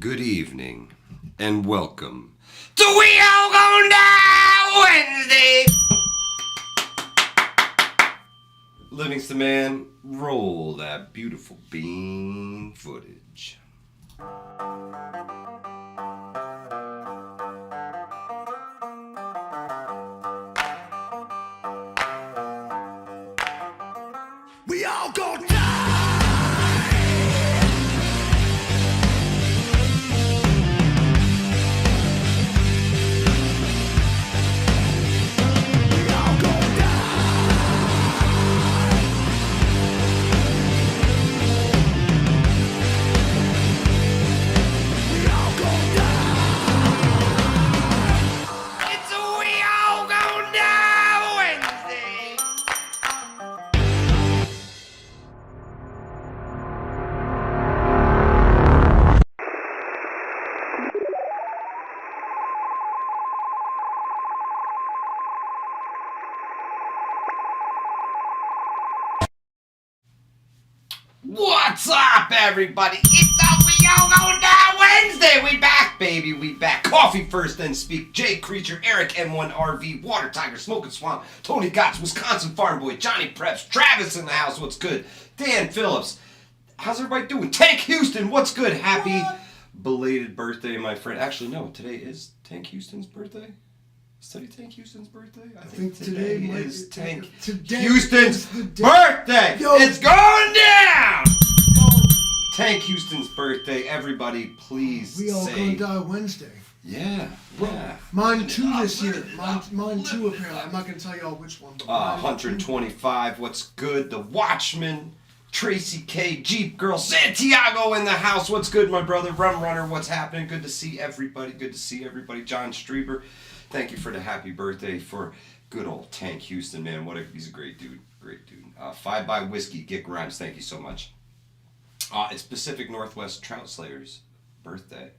good evening, and welcome to We All Gone Down Wednesday. Livingston man, roll that beautiful bean footage. We all go down. What's up, everybody? It's the We All Going Down Wednesday. We back, baby. We back. Coffee first, then speak. Jay Creature, Eric M1RV, Water Tiger, Smoking Swamp, Tony Gotts, Wisconsin Farm Boy, Johnny Preps, Travis in the house. What's good? Dan Phillips. How's everybody doing? Tank Houston. What's good? Happy belated birthday, my friend. Actually, no. Today is Tank Houston's birthday. Is today Tank Houston's birthday? I think today is Tank Houston's birthday. Yo. It's going down. Tank Houston's birthday. Everybody, please We all say. gonna die Wednesday. Yeah. Mine too this year. Mine too apparently. I'm not gonna tell y'all which one. But 125. What's good? The Watchman. Tracy K. Jeep Girl. Santiago in the house. What's good, my brother? Rum Runner. What's happening? Good to see everybody. John Strieber. Thank you for the happy birthday for good old Tank Houston, man. He's a great dude. Five by Whiskey, Get Grimes. Thank you so much. It's Pacific Northwest Trout Slayer's birthday.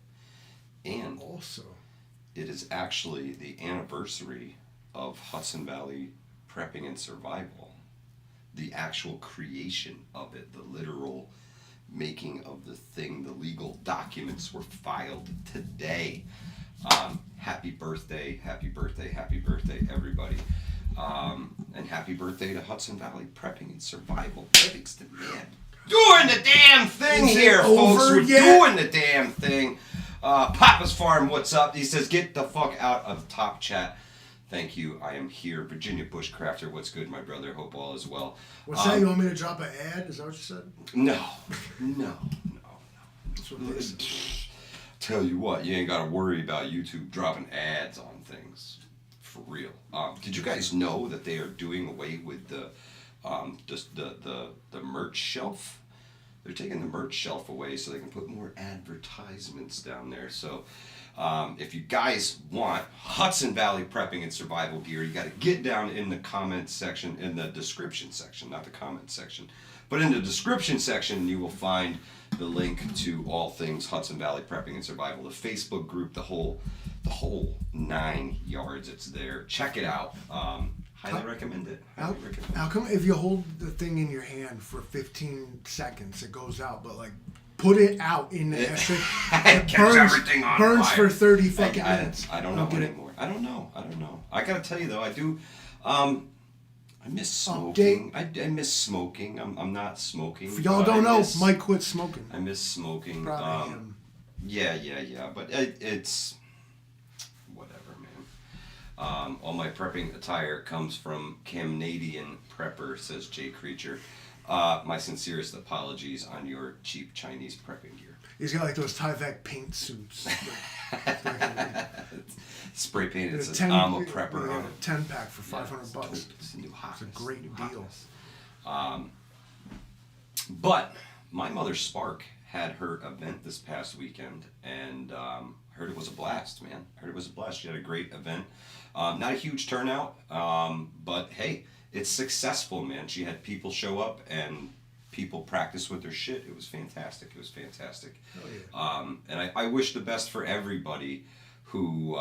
And also, it is actually the anniversary of Hudson Valley Prepping and Survival. The actual creation of it, the literal making of the thing, the legal documents were filed today. Happy birthday, everybody. And happy birthday to Hudson Valley Prepping and Survival. Livingston, man. Doing the damn thing here, folks. We're doing the damn thing. Papa's Farm, what's up? He says, get the fuck out of Top Chat. Thank you. I am here. Virginia Bushcrafter, what's good, my brother? Hope all is well. What's that? You want me to drop an ad? Is that what you said? No. That's what they said. Tell you what, you ain't got to worry about YouTube dropping ads on things. For real. Did you guys know that they are doing away with the merch shelf? They're taking the merch shelf away so they can put more advertisements down there. So if you guys want Hudson Valley Prepping and Survival gear, you got to get down in the comment section, in the description section, not the comment section. But in the description section, you will find the link to all things Hudson Valley Prepping and Survival, the Facebook group, the whole 9 yards. It's there. Check it out. Highly recommend it. How come if you hold the thing in your hand for 15 seconds, it goes out, but like put it out in the it burns for 30 fucking minutes. I don't know anymore. I don't know. I gotta tell you though, I do. I miss smoking. I miss smoking. I'm not smoking. If y'all don't know, Mike quit smoking. I miss smoking. Proud of him. Yeah. But it's whatever, man. All my prepping attire comes from Canadian Prepper, says Jay Creature. My sincerest apologies on your cheap Chinese prepping gear. He's got like those Tyvek paint suits. Spray painted. It says I'm a prepper on it. 10-pack for $500. It's a new hotness. It's a great deal. But my mother Spark had her event this past weekend, and heard it was a blast, man. She had a great event. Not a huge turnout, but hey, it's successful, man. She had people show up and people practice with their shit. It was fantastic. Oh, yeah. And I wish the best for everybody who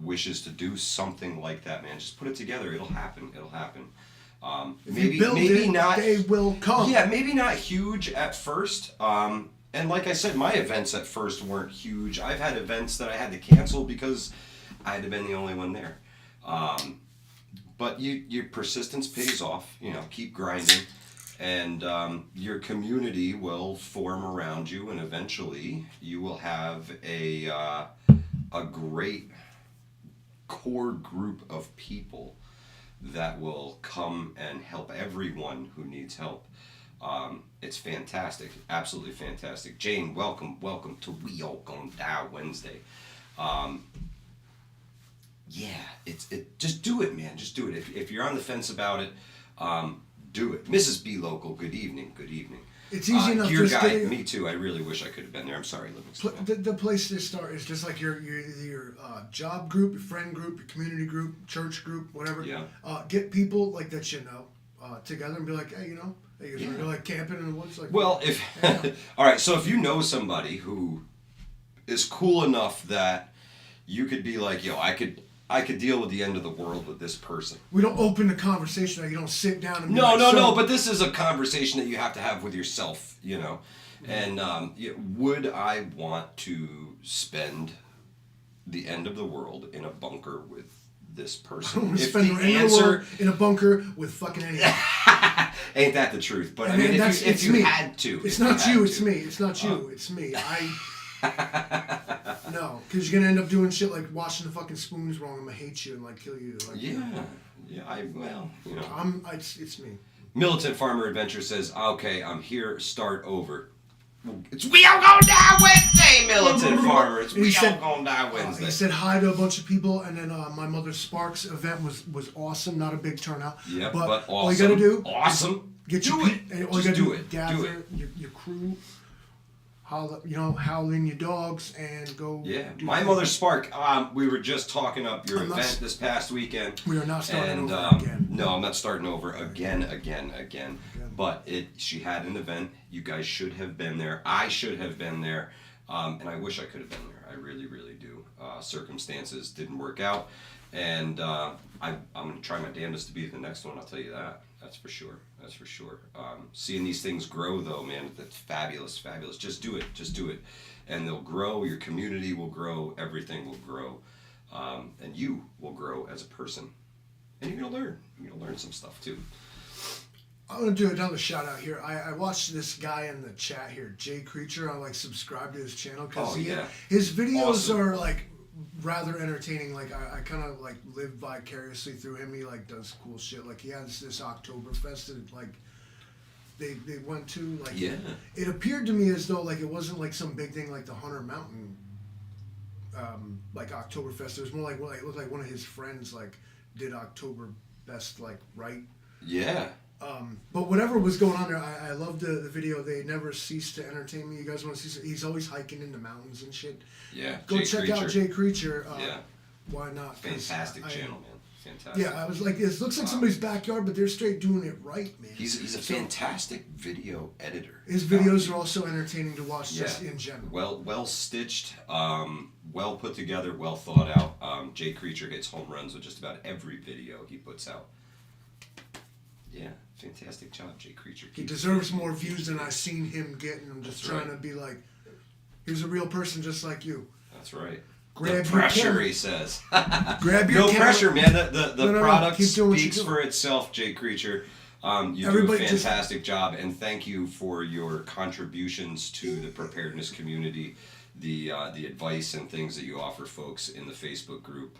wishes to do something like that, man. Just put it together. It'll happen. Maybe not. They will come. Yeah, maybe not huge at first. And like I said, my events at first weren't huge. I've had events that I had to cancel because I had to been the only one there. But your persistence pays off. You know, keep grinding, and your community will form around you, and eventually you will have a great core group of people that will come and help everyone who needs help. It's fantastic, absolutely fantastic. Jane, welcome to We All Gonna Die Wednesday. Just do it, man. Just do it. If you're on the fence about it, do it. Mrs. B Local, good evening. Good evening. It's easy enough. Gear guy, me too. I really wish I could have been there. I'm sorry, Livingston. The place to start is just like your job group, your friend group, your community group, church group, whatever. Yeah. Get people like that together and be like, hey, you're like camping in the woods. Like, well, if all right, so if you know somebody who is cool enough that you could be like, yo, I could deal with the end of the world with this person. We don't open the conversation. You don't sit down and be no. But this is a conversation that you have to have with yourself, you know. And would I want to spend the end of the world in a bunker with this person? If the answer in a bunker with fucking anyone. Ain't that the truth? But I mean, if you had to, it's not you. It's me. It's not you. It's me. No, because you're gonna end up doing shit like washing the fucking spoons wrong. I'm gonna hate you and like kill you. Like, It's me. Militant Farmer Adventure says, "Okay, I'm here. Start over." It's We All Gonna Die Wednesday, Militant Farmer. It's We All Gonna Die Wednesday. He said hi to a bunch of people, and then my mother Sparks event was awesome. Not a big turnout. Yeah, but awesome. All you gotta do, get do your it. All you gotta do, gather your crew. Howling your dogs and go. Yeah, my mother Spark. We were just talking up your event this past weekend. We are not starting over again. No, I'm not starting over again. But she had an event. You guys should have been there. I should have been there, and I wish I could have been there. I really, really do. Circumstances didn't work out, and I'm gonna try my damnedest to be the next one. I'll tell you that. That's for sure. Seeing these things grow, though, man, that's fabulous. Just do it, and they'll grow. Your community will grow. Everything will grow, and you will grow as a person. And you're gonna learn. You're gonna learn some stuff too. I'm gonna do another shout out here. I watched this guy in the chat here, Jay Creature. I subscribed to his channel because his videos are like rather entertaining. Like I kind of like live vicariously through him. He like does cool shit. Like he has this Oktoberfest that like they went to. Like it appeared to me as though like it wasn't like some big thing like the Hunter Mountain like Oktoberfest. It was more like it looked like one of his friends like did Oktoberfest like right. Yeah. But whatever was going on there, I loved the video. They never cease to entertain me. You guys want to see? He's always hiking in the mountains and shit. Yeah. Go check out Jay Creature. Why not? Fantastic channel, man. Fantastic. Yeah, I was like, it looks like somebody's backyard, but they're straight doing it right, man. He's a fantastic video editor. His videos are also entertaining to watch, just in general. Well stitched, well put together, well thought out. Jay Creature hits home runs with just about every video he puts out. Yeah, fantastic job, Jay Creature. He deserves more views than I've seen him get, and I'm just trying to be like, he's a real person just like you. That's right. Grab the pressure, he says. Grab your no pressure, man. The product speaks for itself, Jay Creature. You do a fantastic job, and thank you for your contributions to the preparedness community, the advice and things that you offer folks in the Facebook group.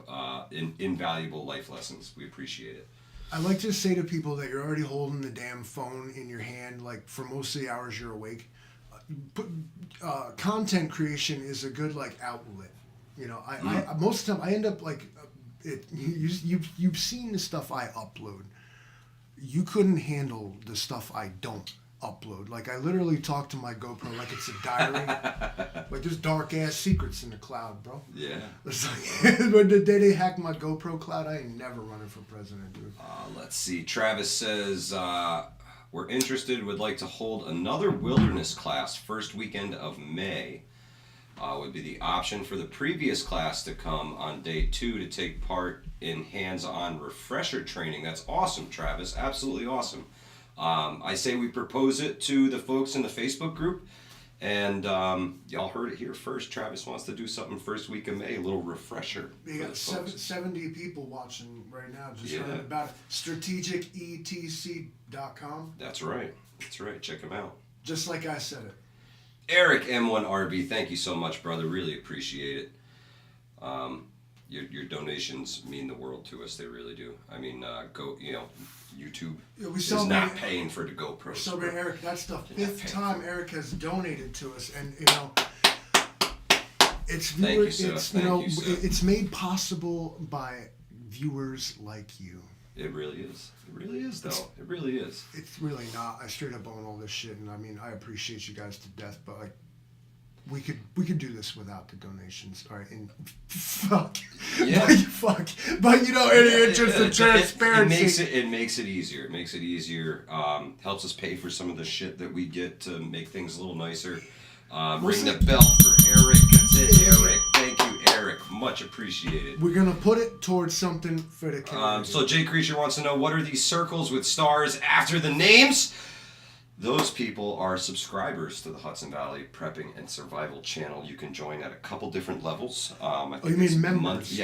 Invaluable life lessons. We appreciate it. I like to say to people that you're already holding the damn phone in your hand, like for most of the hours you're awake. Content creation is a good like outlet. You know, I most of the time I end up like you've seen the stuff I upload. You couldn't handle the stuff I don't upload. Like I literally talk to my GoPro like it's a diary. Like there's dark ass secrets in the cloud, bro. Yeah. It's like, when the day they hacked my GoPro cloud, I ain't never running for president, dude. Let's see. Travis says we're interested. Would like to hold another wilderness class first weekend of May. Would be the option for the previous class to come on day 2 to take part in hands-on refresher training. That's awesome, Travis. Absolutely awesome. I say we propose it to the folks in the Facebook group, And y'all heard it here first. Travis wants to do something first week of May, a little refresher. We got 70 people watching right now. Just heard about it. strategicetc.com. That's right. That's right. Check them out. Just like I said it. Eric M1RB, thank you so much, brother. Really appreciate it. Your donations mean the world to us. They really do. I mean, YouTube is not paying for the GoPros. So, Eric, that's the fifth time Eric has donated to us, and it's it's made possible by viewers like you. It really is. It really is, though. It really is. It's really not. I straight up own all this shit, and I mean, I appreciate you guys to death, but like, we could do this without the donations. All right, and fuck, but in the interest of transparency, it makes it easier. It makes it easier. Helps us pay for some of the shit that we get to make things a little nicer. Ring the bell for Eric. That's it, Eric. Thank you, Eric. Much appreciated. We're gonna put it towards something for the community. So Jay Creature wants to know, what are these circles with stars after the names? Those people are subscribers to the Hudson Valley Prepping and Survival channel. You can join at a couple different levels. You mean members?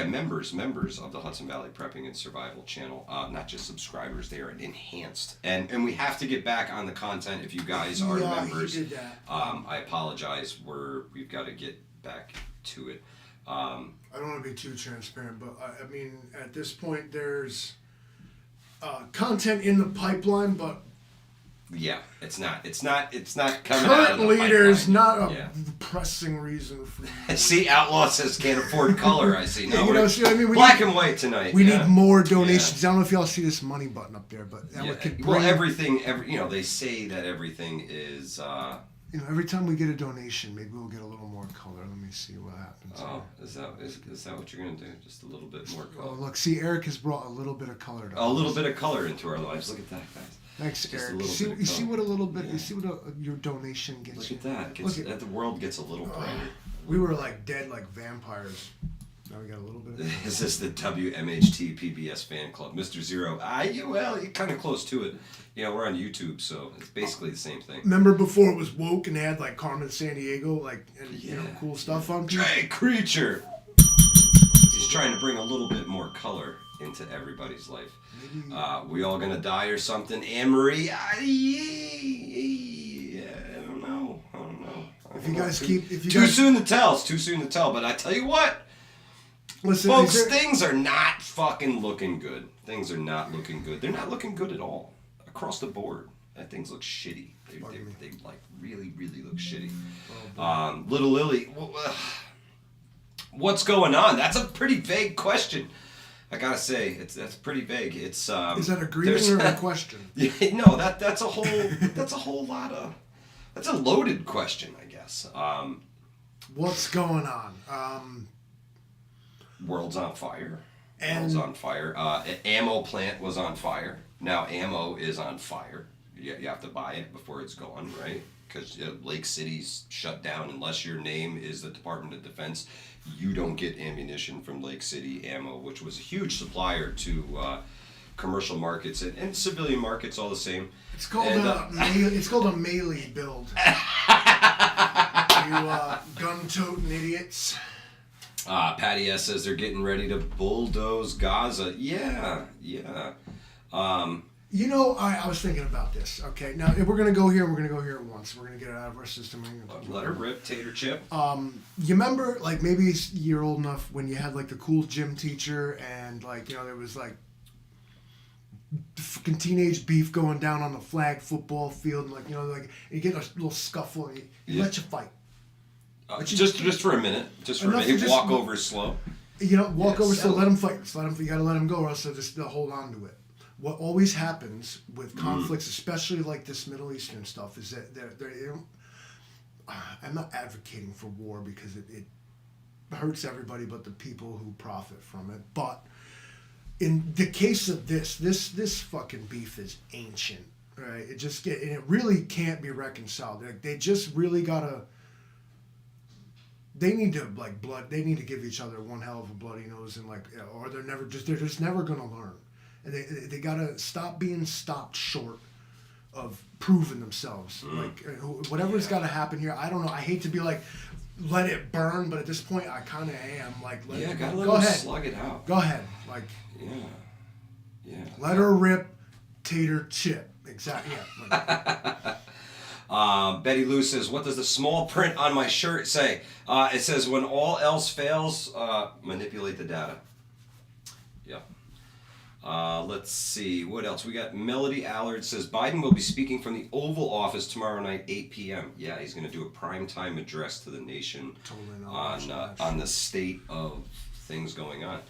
Members of the Hudson Valley Prepping and Survival channel. Not just subscribers, they are enhanced. And we have to get back on the content if you guys are members. He did that. I apologize. We've got to get back to it. I don't want to be too transparent, but I mean, at this point, there's content in the pipeline, but yeah, it's not coming currently out of the pipeline. There's not a pressing reason for See, Outlaw says can't afford color. I see. No, black and white tonight. We need more donations. I don't know if y'all see this money button up there, but they say that everything is. Every time we get a donation, maybe we'll get a little more color. Let me see what happens. Oh, is that what you're gonna do? Just a little bit more color. Oh, look, see, Eric has brought a little bit of color to us. A little bit of color into our lives. Look at that, guys. Thanks, Eric. You see what your donation gets. Look at that. The world gets a little brighter. We were like dead like vampires. Now we got a little bit of... Is this the WMHT PBS fan club? Mr. Zero. Well, you're kind of close to it. We're on YouTube, so it's basically the same thing. Remember before it was woke and they had like Carmen Sandiego, cool stuff on people? Jay Creature! He's trying to bring a little bit more color into everybody's life. We all gonna die or something? Anne-Marie? I don't know. Too soon to tell. It's too soon to tell. But I tell you what, listen, folks, things are not fucking looking good. Things are not looking good. They're not looking good at all. Across the board. Things look shitty. They like really, really look shitty. Little Lily, what's going on? That's a pretty vague question. I gotta say, that's pretty vague. It's is that a greeting or a question? No, that's a whole lot of. That's a loaded question, I guess. What's going on? World's on fire. World's on fire. Ammo plant was on fire. Now ammo is on fire. You have to buy it before it's gone, right? Because Lake City's shut down. Unless your name is the Department of Defense, you don't get ammunition from Lake City Ammo, which was a huge supplier to commercial markets and civilian markets, all the same. It's called a melee build. You gun-toting idiots. Patty S says they're getting ready to bulldoze Gaza. Yeah. I was thinking about this. Okay, now if we're gonna go here, we're gonna go here at once. We're gonna get it out of our system. Let her rip, tater chip. You remember, like, maybe you're old enough when you had like the cool gym teacher, and there was like fucking teenage beef going down on the flag football field, and you get a little scuffle, and you let you fight. Just for a minute. Just for a minute. Walk over slow. Walk over slow. Let them fight. You gotta let them go, or else they'll hold on to it. What always happens with conflicts, especially like this Middle Eastern stuff, is that I'm not advocating for war because it hurts everybody but the people who profit from it. But in the case of this fucking beef is ancient, right? It really can't be reconciled. Like, they just really gotta. They need to They need to give each other one hell of a bloody nose, and or they're just never gonna learn. And they gotta stop being stopped short of proving themselves. Like whatever's got to happen here. I don't know. I hate to be like, let it burn, but at this point, I kind of am like, Go ahead, slug it out. Go ahead, like, let her rip, tater chip. Exactly. Yeah. Betty Lou says, what does the small print on my shirt say? It says, when all else fails, manipulate the data. Yep. Let's see. What else? We got Melody Allard says, Biden will be speaking from the Oval Office tomorrow night, 8 p.m. Yeah, he's going to do a primetime address to the nation on the state of things going on.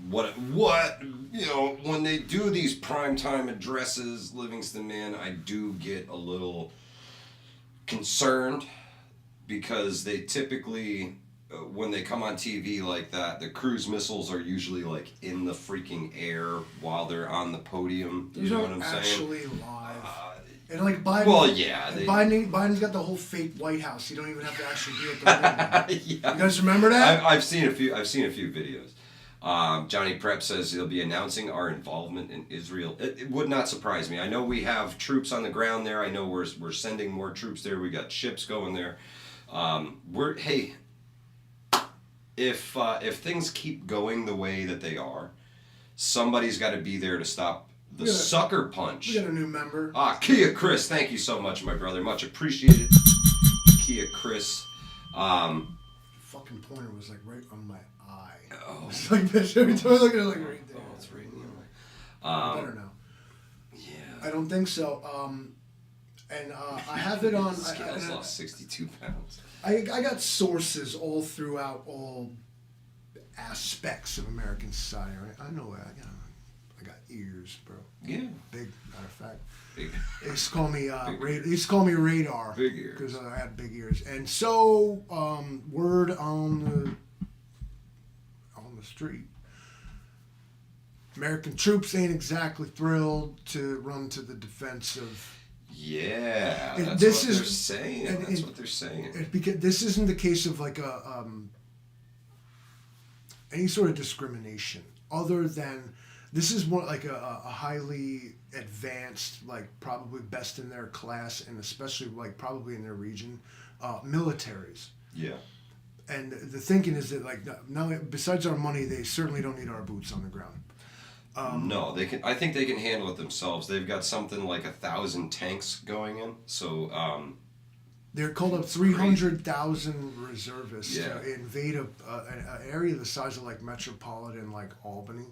When they do these primetime addresses, Livingston, man, I do get a little concerned because they typically, when they come on TV like that, the cruise missiles are usually like in the freaking air while they're on the podium. You know what I'm saying? Actually live. And like Biden, Biden's got the whole fake White House. You don't even have to actually be at the room. You guys remember that? I've seen a few videos. Johnny Prep says he'll be announcing our involvement in Israel. It would not surprise me. I know we have troops on the ground there. I know we're sending more troops there. We got ships going there. If things keep going the way that they are, somebody's got to be there to stop the sucker punch. We got a new member. Kia Chris, thank you so much, my brother. Much appreciated. Kia Chris. Fucking pointer was like right on my eye. Oh. It's like this every time I look at it, like right there. Oh, it's right in the eye. Better now. Yeah. I don't think so. And I have it on. Scales lost 62 pounds. I got sources all throughout all aspects of American society. Right? I know I got ears, bro. Yeah. Big, matter of fact. Big. They used to call me radar. Big ears. Because I had big ears. And so, word on the street. American troops ain't exactly thrilled to run to the defense of. Yeah, that's what they're saying. That's what they're saying. Because this isn't the case of like any sort of discrimination, other than this is more like a highly advanced, like probably best in their class, and especially like probably in their region, militaries. Yeah. And the thinking is that like now, besides our money, they certainly don't need our boots on the ground. No, they can. I think they can handle it themselves. They've got something like 1,000 tanks going in. So they're called up 300,000 reservists to invade an area the size of like metropolitan like Albany.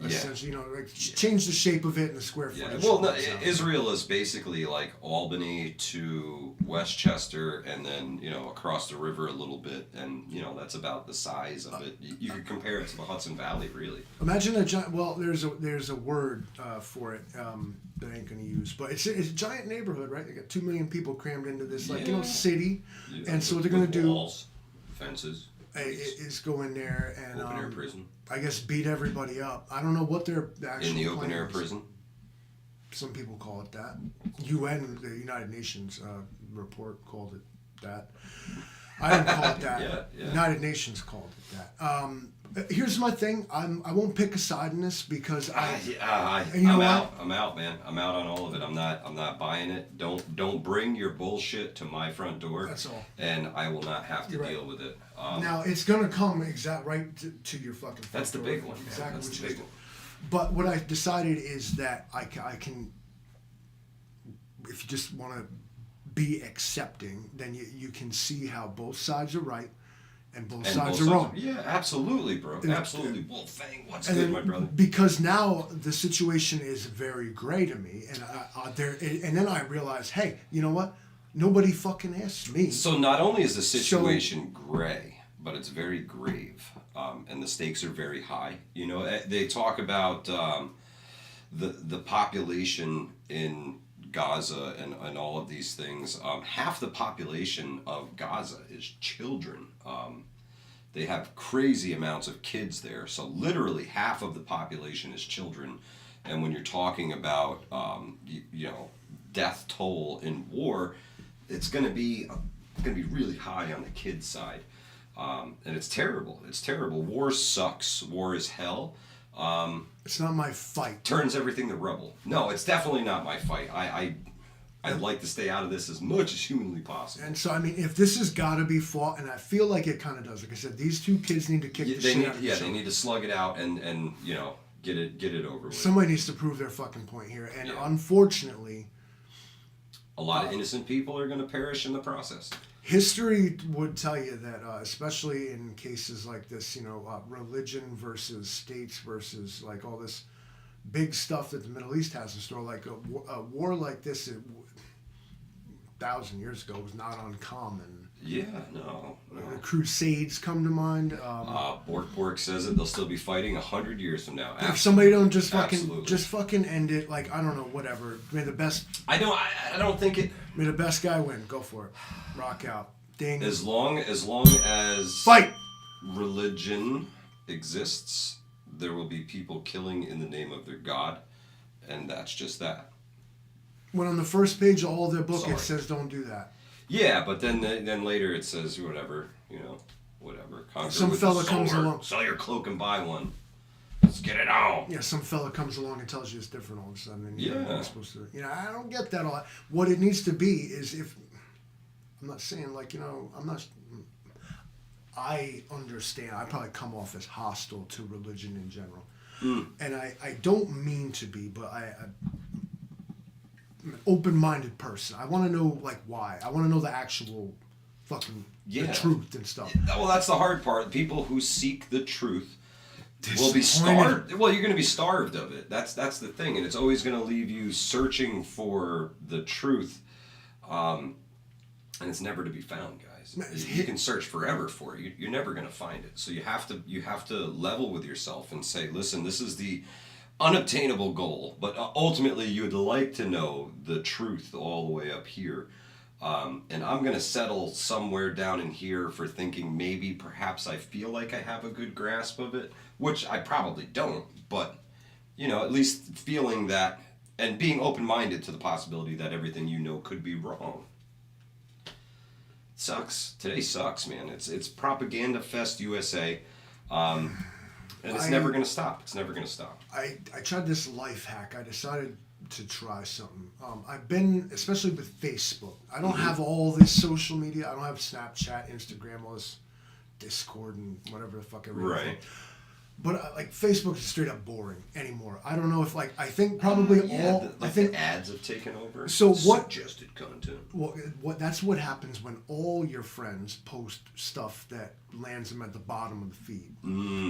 Essentially, change the shape of it and the square footage. Yeah. Well, Israel is basically like Albany to Westchester, and then across the river a little bit, and that's about the size of it. You could compare it to the Hudson Valley, really. Imagine a giant. Well, there's a word for it that I ain't gonna use, but it's a giant neighborhood, right? They got 2 million people crammed into this city, and so what they're gonna do. Walls, fences. Is go in there and open air prison. I guess beat everybody up. I don't know what their actual in the open air is. prison. Some people call it that. UN, the United Nations report called it that. I didn't call it that. United Nations called it that. Here's my thing. I won't pick a side in this because I'm out. I'm out, man. I'm out on all of it. I'm not buying it. Don't bring your bullshit to my front door. That's all. And I will not have to deal with it. Now it's gonna come right to your fucking front That's the door. big one. Exactly. That's the big one. But what I've decided is that I can, if you just want to be accepting, then you can see how both sides are right and both sides are wrong. Yeah, absolutely, bro. Absolutely. Well, what's good, my brother? Because now the situation is very gray to me, and and then I realize, hey, you know what? Nobody fucking asked me. So not only is the situation gray, but it's very grave, and the stakes are very high. They talk about the population in Gaza and all of these things. Half the population of Gaza is children. They have crazy amounts of kids there. So literally half of the population is children. And when you're talking about death toll in war, it's going to be really high on the kids side. And it's terrible. It's terrible. War sucks. War is hell. It's not my fight. Turns everything to rubble. No, it's definitely not my fight. I'd like to stay out of this as much as humanly possible. And so, I mean, if this has got to be fought, and I feel like it kind of does. Like I said, these two kids need to kick the shit out of each other. They need to slug it out and you know, get it over with. Somebody needs to prove their fucking point here. And unfortunately, a lot of innocent people are going to perish in the process. History would tell you that, especially in cases like this, you know, religion versus states versus like all this big stuff that the Middle East has in store, like a war like this, 1,000 years ago was not uncommon. Yeah, no. The Crusades come to mind. Bork says that they'll still be fighting 100 years from now. If somebody don't just fucking end it, like, I don't know, whatever. May the best. I don't think it. May the best guy win. Go for it. Rock out. Ding. As long as fight. Religion exists, there will be people killing in the name of their God, and that's just that. When on the first page of all their book it says don't do that. Yeah, but then later it says whatever, you know, whatever. Some fella comes along. Sell your cloak and buy one. Let's get it on. Yeah, some fella comes along and tells you it's different all of a sudden. And you're supposed to. You know, I don't get that a lot. What it needs to be is if. I'm not saying like, you know, I'm not. I understand. I probably come off as hostile to religion in general. And I don't mean to be, but I'm an open-minded person. I want to know, like, why. I want to know the actual fucking the truth and stuff. Well, that's the hard part. People who seek the truth will be starved. Well, you're going to be starved of it. That's the thing. And it's always going to leave you searching for the truth. And it's never to be found, guys. You can search forever for it. You're never going to find it. So you have to level with yourself and say, listen, this is the unobtainable goal, but ultimately you would like to know the truth all the way up here. And I'm going to settle somewhere down in here for thinking maybe perhaps I feel like I have a good grasp of it, which I probably don't, but, you know, at least feeling that and being open-minded to the possibility that everything you know could be wrong. Sucks. Today sucks, man. It's Propaganda Fest USA. And it's never going to stop. It's never going to stop. I tried this life hack. I decided to try something. I've been, especially with Facebook, I don't have all this social media. I don't have Snapchat, Instagram, all this Discord and whatever the fuck everything. Right. But like Facebook is straight up boring anymore. I don't know if like I think probably I think the ads have taken over. So what suggested content? Well, that's what happens when all your friends post stuff that lands them at the bottom of the feed.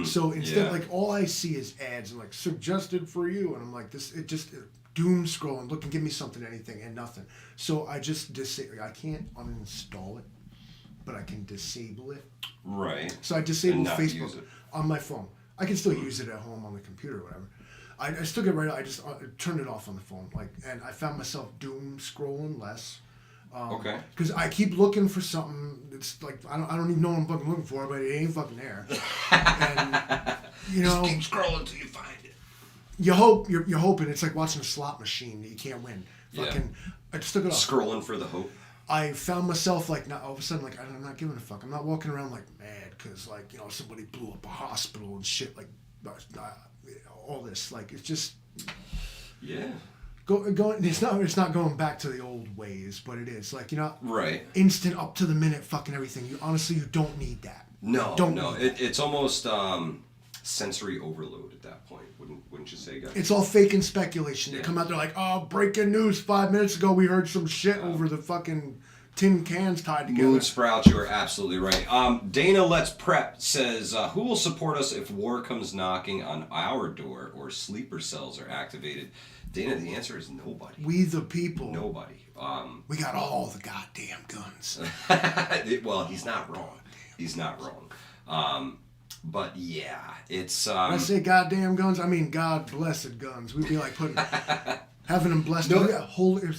So instead, like all I see is ads and like suggested for you, and I'm like it doom scrolling, look and give me something, anything, and nothing. So I just I can't uninstall it, but I can disable it. Right. So I disabled Facebook on my phone. I can still use it at home on the computer or whatever. I still get right. I just turned it off on the phone, like, and I found myself doom scrolling less. Okay. Because I keep looking for something that's like I don't even know what I'm fucking looking for, but it ain't fucking there. And you know, just keep scrolling till you find it. You hope you're hoping. It's like watching a slot machine that you can't win. Fucking, I just took it off. Scrolling for the hope. I found myself like not all of a sudden like I'm not giving a fuck. I'm not walking around like mad because like, you know, somebody blew up a hospital and shit, like all this, like it's just going. It's not going back to the old ways, but it is like, you know, right, instant up to the minute fucking everything. You don't need that. No, it's almost sensory overload at that point. Wouldn't you say, guys? It's all fake and speculation. They come out there like, oh, breaking news! 5 minutes ago we heard some shit over the fucking tin cans tied together. Mood Sprout, you are absolutely right. Dana Let's Prep says, who will support us if war comes knocking on our door or sleeper cells are activated? Dana, the answer is nobody. We the people. Nobody. We got all the goddamn guns. Well, he's not wrong. He's not wrong. But yeah, it's... when I say goddamn guns, I mean God blessed guns. We'd be like having them blessed with holy oil.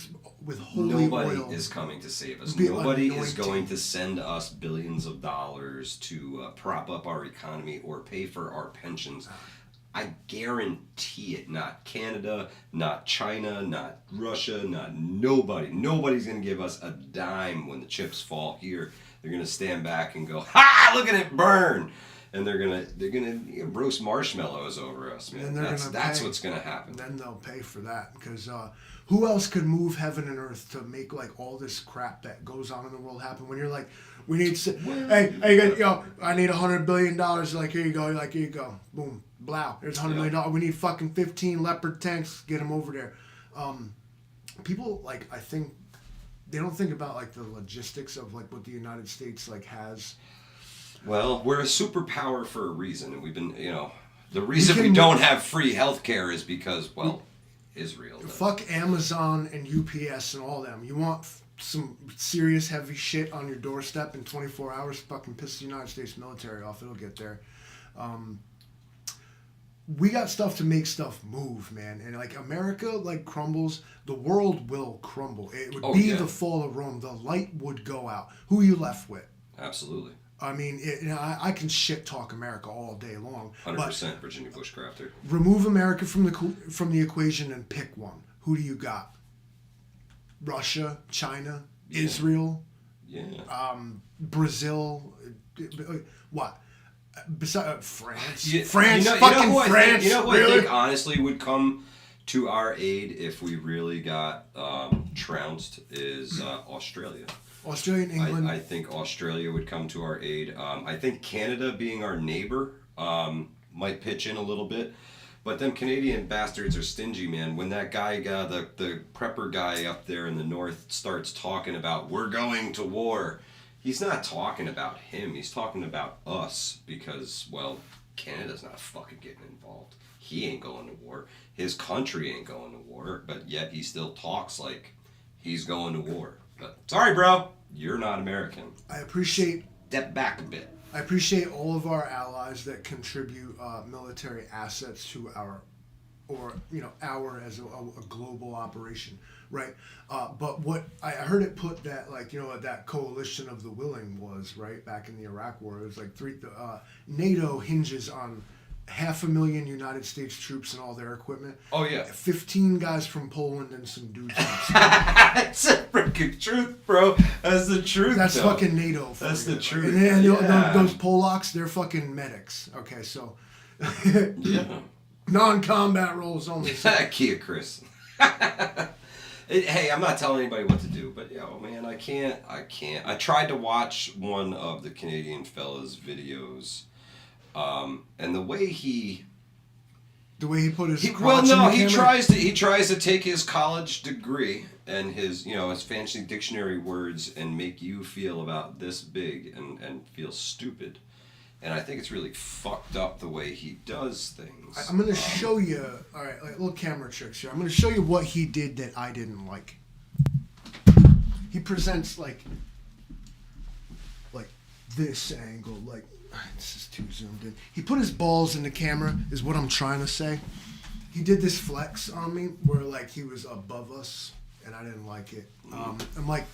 Nobody is coming to save us. Nobody is going to send us billions of dollars to prop up our economy or pay for our pensions. I guarantee it. Not Canada, not China, not Russia, not nobody. Nobody's going to give us a dime when the chips fall here. They're going to stand back and go, ha, look at it burn. and they're gonna roast marshmallows over us, man. That's what's gonna happen. Then they'll pay for that because who else could move heaven and earth to make like all this crap that goes on in the world happen? When you're like, we need, I need $100 billion. Like here you go, boom, blow. There's $100 million. We need fucking 15 Leopard tanks. Get them over there. People like I think they don't think about like the logistics of like what the United States like has. Well, we're a superpower for a reason, and we've been, the reason we don't have free healthcare is because, well, Israel does. Fuck Amazon and UPS and all them. You want some serious heavy shit on your doorstep in 24 hours? Fucking piss the United States military off. It'll get there. We got stuff to make stuff move, man. And like America like crumbles, the world will crumble. It would be the fall of Rome. The light would go out. Who are you left with? Absolutely. I mean, I can shit talk America all day long. 100% Virginia Bushcrafter. Remove America from the equation and pick one. Who do you got? Russia, China, Israel, Brazil. What? Besides France, France. I think honestly would come to our aid if we really got trounced is Australia. Australia and England. I think Australia would come to our aid. I think Canada, being our neighbor, might pitch in a little bit. But them Canadian bastards are stingy, man. When that guy, the prepper guy up there in the north, starts talking about we're going to war, he's not talking about him. He's talking about us because, well, Canada's not fucking getting involved. He ain't going to war. His country ain't going to war. But yet he still talks like he's going to war. But sorry, bro, you're not American. Step back a bit. I appreciate all of our allies that contribute military assets to our as a global operation, right? But what I heard it put that that coalition of the willing was right back in the Iraq War. It was like NATO hinges on 500,000 United States troops and all their equipment. Oh, yeah. 15 guys from Poland and some dudes. That's the freaking truth, bro. That's the truth. That's fucking NATO. That's the truth. And those Polacks, they're fucking medics. Okay, so. Yeah. Non-combat roles only. So. Kia Chris. Hey, I'm not telling anybody what to do, but man, I can't. I tried to watch one of the Canadian fella's videos. And the way he put his he tries to take his college degree and his his fancy dictionary words and make you feel about this big and feel stupid, and I think it's really fucked up the way he does things. I'm gonna show you like little camera tricks here. I'm gonna show you what he did that I didn't like. He presents like this angle like. This is too zoomed in. He put his balls in the camera, is what I'm trying to say. He did this flex on me where like he was above us, and I didn't like it. I'm like,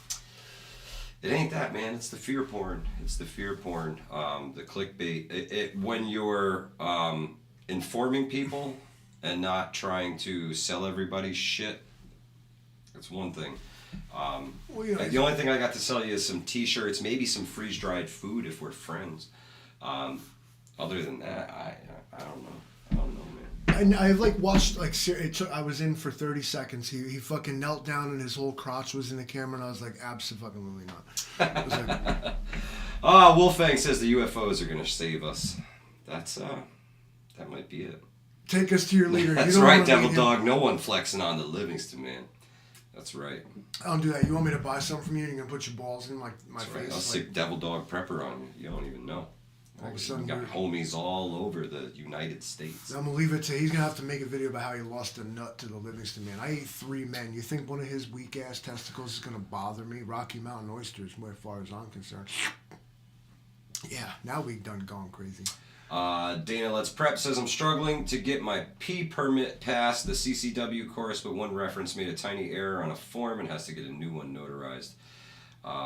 it ain't that, man. It's the fear porn. The clickbait. When you're informing people and not trying to sell everybody shit, that's one thing. The only thing I got to sell you is some T-shirts, maybe some freeze-dried food if we're friends. Other than that, I don't know, man. And I've watched I was in for 30 seconds. He fucking knelt down and his whole crotch was in the camera, and I was like, absolutely not. I was like, Wolfang says the UFOs are gonna save us. That might be it. Take us to your leader. That's right, Devil Dog. No one flexing on the Livingston, man. That's right. I don't do that. You want me to buy something from you? You're gonna put your balls in my face. Right. I'll stick Devil Dog Prepper on you. You don't even know. All of a sudden, we got homies all over the United States. I'm gonna leave it to. He's gonna have to make a video about how he lost a nut to the Livingston man. I ate 3 men. You think one of his weak ass testicles is gonna bother me? Rocky Mountain oysters, as far as I'm concerned. Yeah, now we done gone crazy. Dana Let's Prep says, I'm struggling to get my P permit past the CCW course, but one reference made a tiny error on a form and has to get a new one notarized.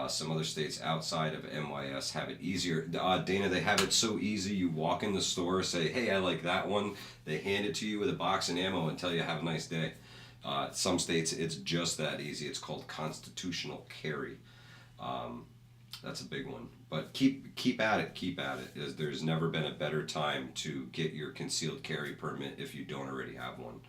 Some other states outside of NYS have it easier. Dana, they have it so easy. You walk in the store, say, hey, I like that one. They hand it to you with a box of ammo and tell you have a nice day. Some states, it's just that easy. It's called constitutional carry. That's a big one. But keep at it. There's never been a better time to get your concealed carry permit if you don't already have one.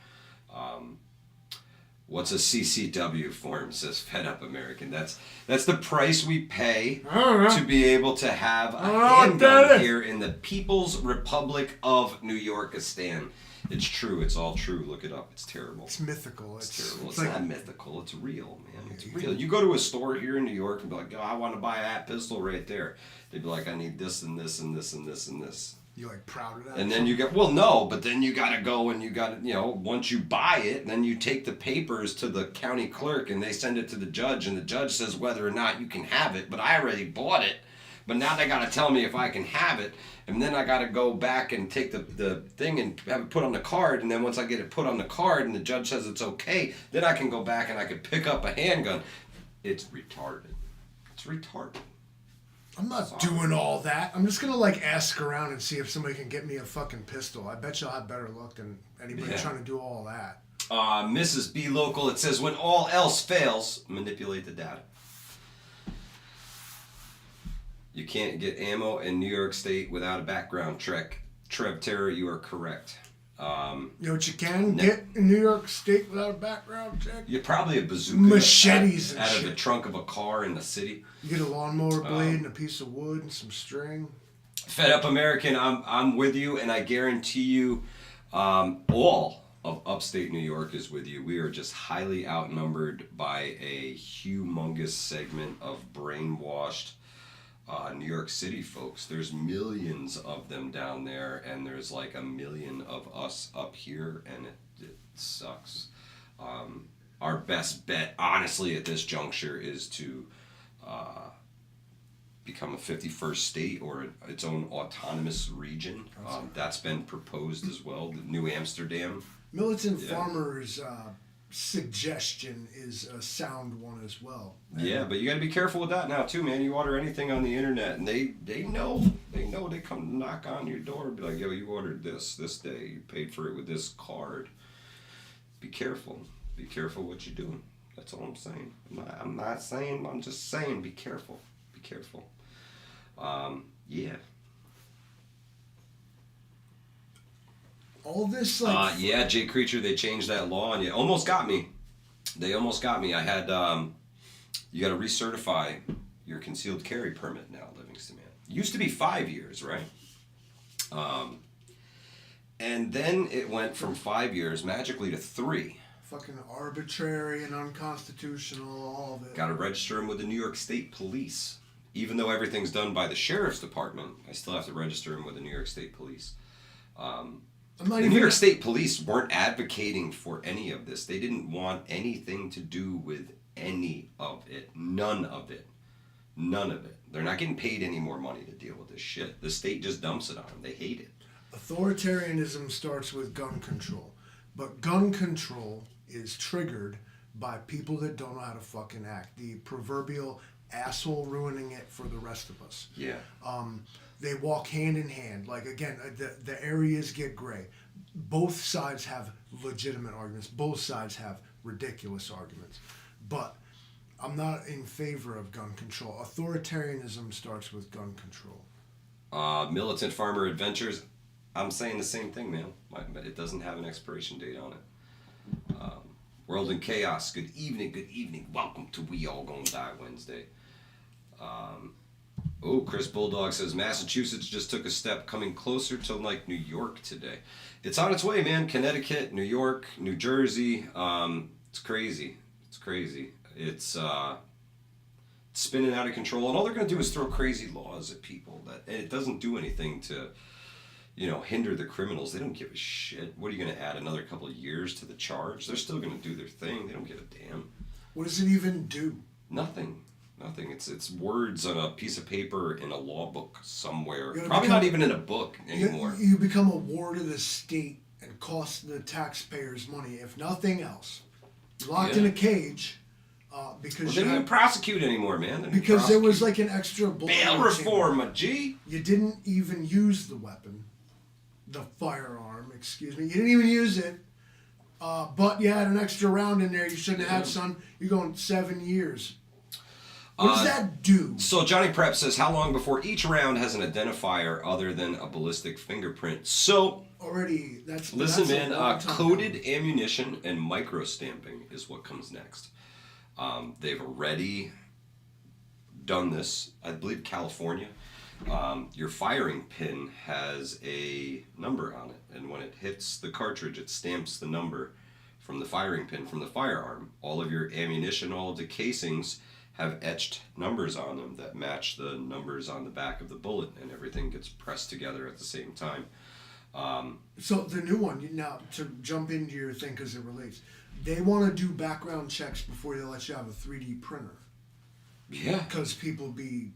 What's a CCW form? Says Fed Up American. That's the price we pay to be able to have a handgun here in the People's Republic of New Yorkistan. It's true. It's all true. Look it up. It's terrible. It's mythical. It's terrible. It's like, not mythical. It's real, man. It's real. You go to a store here in New York and be like, oh, I want to buy that pistol right there. They'd be like, I need this and this and this and this and this. You like proud of that? And then you get, well, no, but then you got to go and you got to, once you buy it, then you take the papers to the county clerk and they send it to the judge and the judge says whether or not you can have it, but I already bought it. But now they got to tell me if I can have it, and then I got to go back and take the thing and have it put on the card, and then once I get it put on the card and the judge says it's okay, then I can go back and I can pick up a handgun. It's retarded. It's retarded. I'm not doing all that. I'm just going to ask around and see if somebody can get me a fucking pistol. I bet you'll have better luck than anybody trying to do all that. Mrs. B Local, it says, when all else fails, manipulate the data. You can't get ammo in New York State without a background check. Trev Terror, you are correct. You know what you can get in New York State without a background check? You're probably a bazooka. Machetes out of the trunk of a car in the city. You get a lawnmower blade and a piece of wood and some string. Fed Up American, I'm with you, and I guarantee you all of upstate New York is with you. We are just highly outnumbered by a humongous segment of brainwashed New York City folks. There's millions of them down there, and there's like 1 million of us up here, and it sucks. Our best bet, honestly, at this juncture is to become a 51st state or its own autonomous region. That's been proposed as well, the New Amsterdam. Militant Farmers' suggestion is a sound one as well. Yeah, but you got to be careful with that now too, man. You order anything on the internet, and they know they come knock on your door and be like, yo, you ordered this day, you paid for it with this card. Be careful what you're doing. That's all I'm saying. I'm not saying, I'm just saying, be careful. Yeah. All this yeah, Jay Creature, they changed that law and you almost got me. They almost got me. I had you got to recertify your concealed carry permit now, Livingston man. It used to be 5 years, right? And then it went from 5 years magically to 3. Fucking arbitrary and unconstitutional, all of it. Got to register them with the New York State Police. Even though everything's done by the Sheriff's Department, I still have to register them with the New York State Police. The New York State Police weren't advocating for any of this. They didn't want anything to do with any of it. None of it. They're not getting paid any more money to deal with this shit. The state just dumps it on them. They hate it. Authoritarianism starts with gun control. But gun control is triggered by people that don't know how to fucking act. The proverbial asshole ruining it for the rest of us. Yeah. They walk hand in hand. Like, again, the areas get gray. Both sides have legitimate arguments. Both sides have ridiculous arguments. But I'm not in favor of gun control. Authoritarianism starts with gun control. Militant Farmer Adventures. I'm saying the same thing, man. But it doesn't have an expiration date on it. World in Chaos. Good evening. Welcome to We All Gonna Die Wednesday. Chris Bulldog says Massachusetts just took a step coming closer to like New York today. It's on its way, man. Connecticut, New York, New Jersey. It's crazy. It's spinning out of control, and all they're going to do is throw crazy laws at people. And it doesn't do anything to, hinder the criminals. They don't give a shit. What are you going to add another couple of years to the charge? They're still going to do their thing. They don't give a damn. What does it even do? Nothing. It's words on a piece of paper in a law book somewhere. Probably not even in a book anymore. You become a ward of the state and cost the taxpayers money, if nothing else. You're locked in a cage because they don't even prosecute anymore, man. Because there was like an extra bail reform, my G. You didn't even use the weapon, the firearm. Excuse me. You didn't even use it. But you had an extra round in there. You shouldn't have had, son. You're going 7 years. What does that do? So Johnny Prep says, how long before each round has an identifier other than a ballistic fingerprint? So already, that's listen, that's man. Coded ammunition and micro stamping is what comes next. They've already done this. I believe California. Your firing pin has a number on it, and when it hits the cartridge, it stamps the number from the firing pin from the firearm. All of your ammunition, all of the casings have etched numbers on them that match the numbers on the back of the bullet, and everything gets pressed together at the same time. So the new one, now to jump into your thing because it relates, they want to do background checks before they let you have a 3D printer. Yeah. Because people be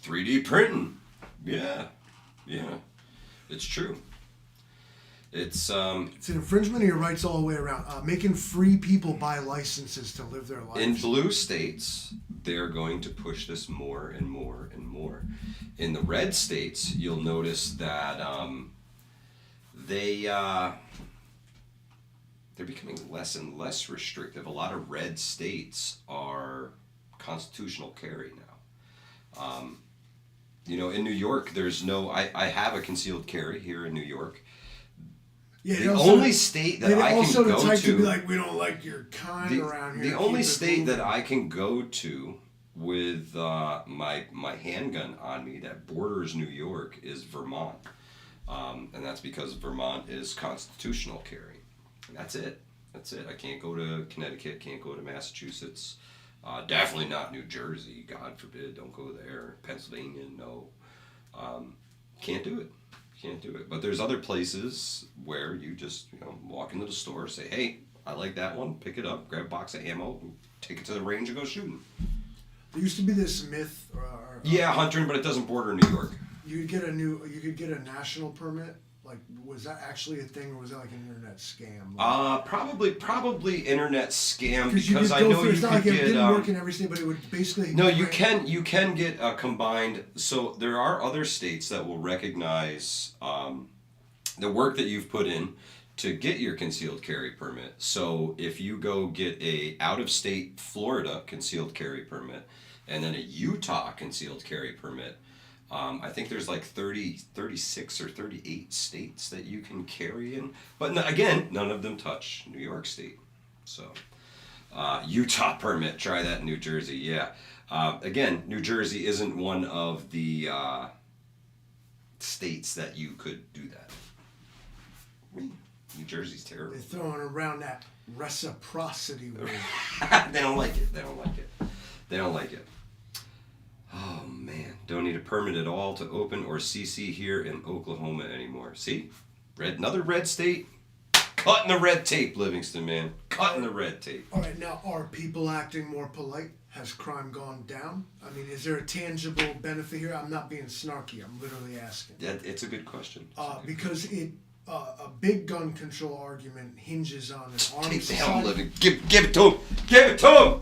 3D printing. Yeah. It's true. It's an infringement of your rights all the way around. Making free people buy licenses to live their lives. In blue states, they're going to push this more and more and more. In the red states, you'll notice that they're becoming less and less restrictive. A lot of red states are constitutional carry now. In New York, there's no. I have a concealed carry here in New York. Yeah, the only state that I can go the type to be like, we don't like your kind around here. The only state that I can go to with my handgun on me that borders New York is Vermont, and that's because Vermont is constitutional carry. And that's it. I can't go to Connecticut. Can't go to Massachusetts. Definitely not New Jersey. God forbid, don't go there. Pennsylvania, no. Can't do it. But there's other places where you just walk into the store, say, hey, I like that one, pick it up, grab a box of ammo, and take it to the range and go shooting. There used to be this myth. Hunting, but it doesn't border New York. You could get a national permit. Like, was that actually a thing, or was that like an internet scam? Probably internet scam because I know you could like get. It didn't work in every state, but it would basically. No, you can get a combined. So there are other states that will recognize the work that you've put in to get your concealed carry permit. So if you go get a out-of-state Florida concealed carry permit and then a Utah concealed carry permit. I think there's like 36 or 38 states that you can carry in. But again, none of them touch New York State. So, Utah permit, try that in New Jersey, yeah. Again, New Jersey isn't one of the states that you could do that. New Jersey's terrible. They're throwing around that reciprocity word. They don't like it. Oh man, don't need a permit at all to open or CC here in Oklahoma anymore. See? Another red state. Cutting the red tape, Livingston, man. Cutting the red tape. All right, now, are people acting more polite? Has crime gone down? I mean, is there a tangible benefit here? I'm not being snarky. I'm literally asking. It's a good question. Because a big gun control argument hinges on an armed society. Give it to him. Give it to him.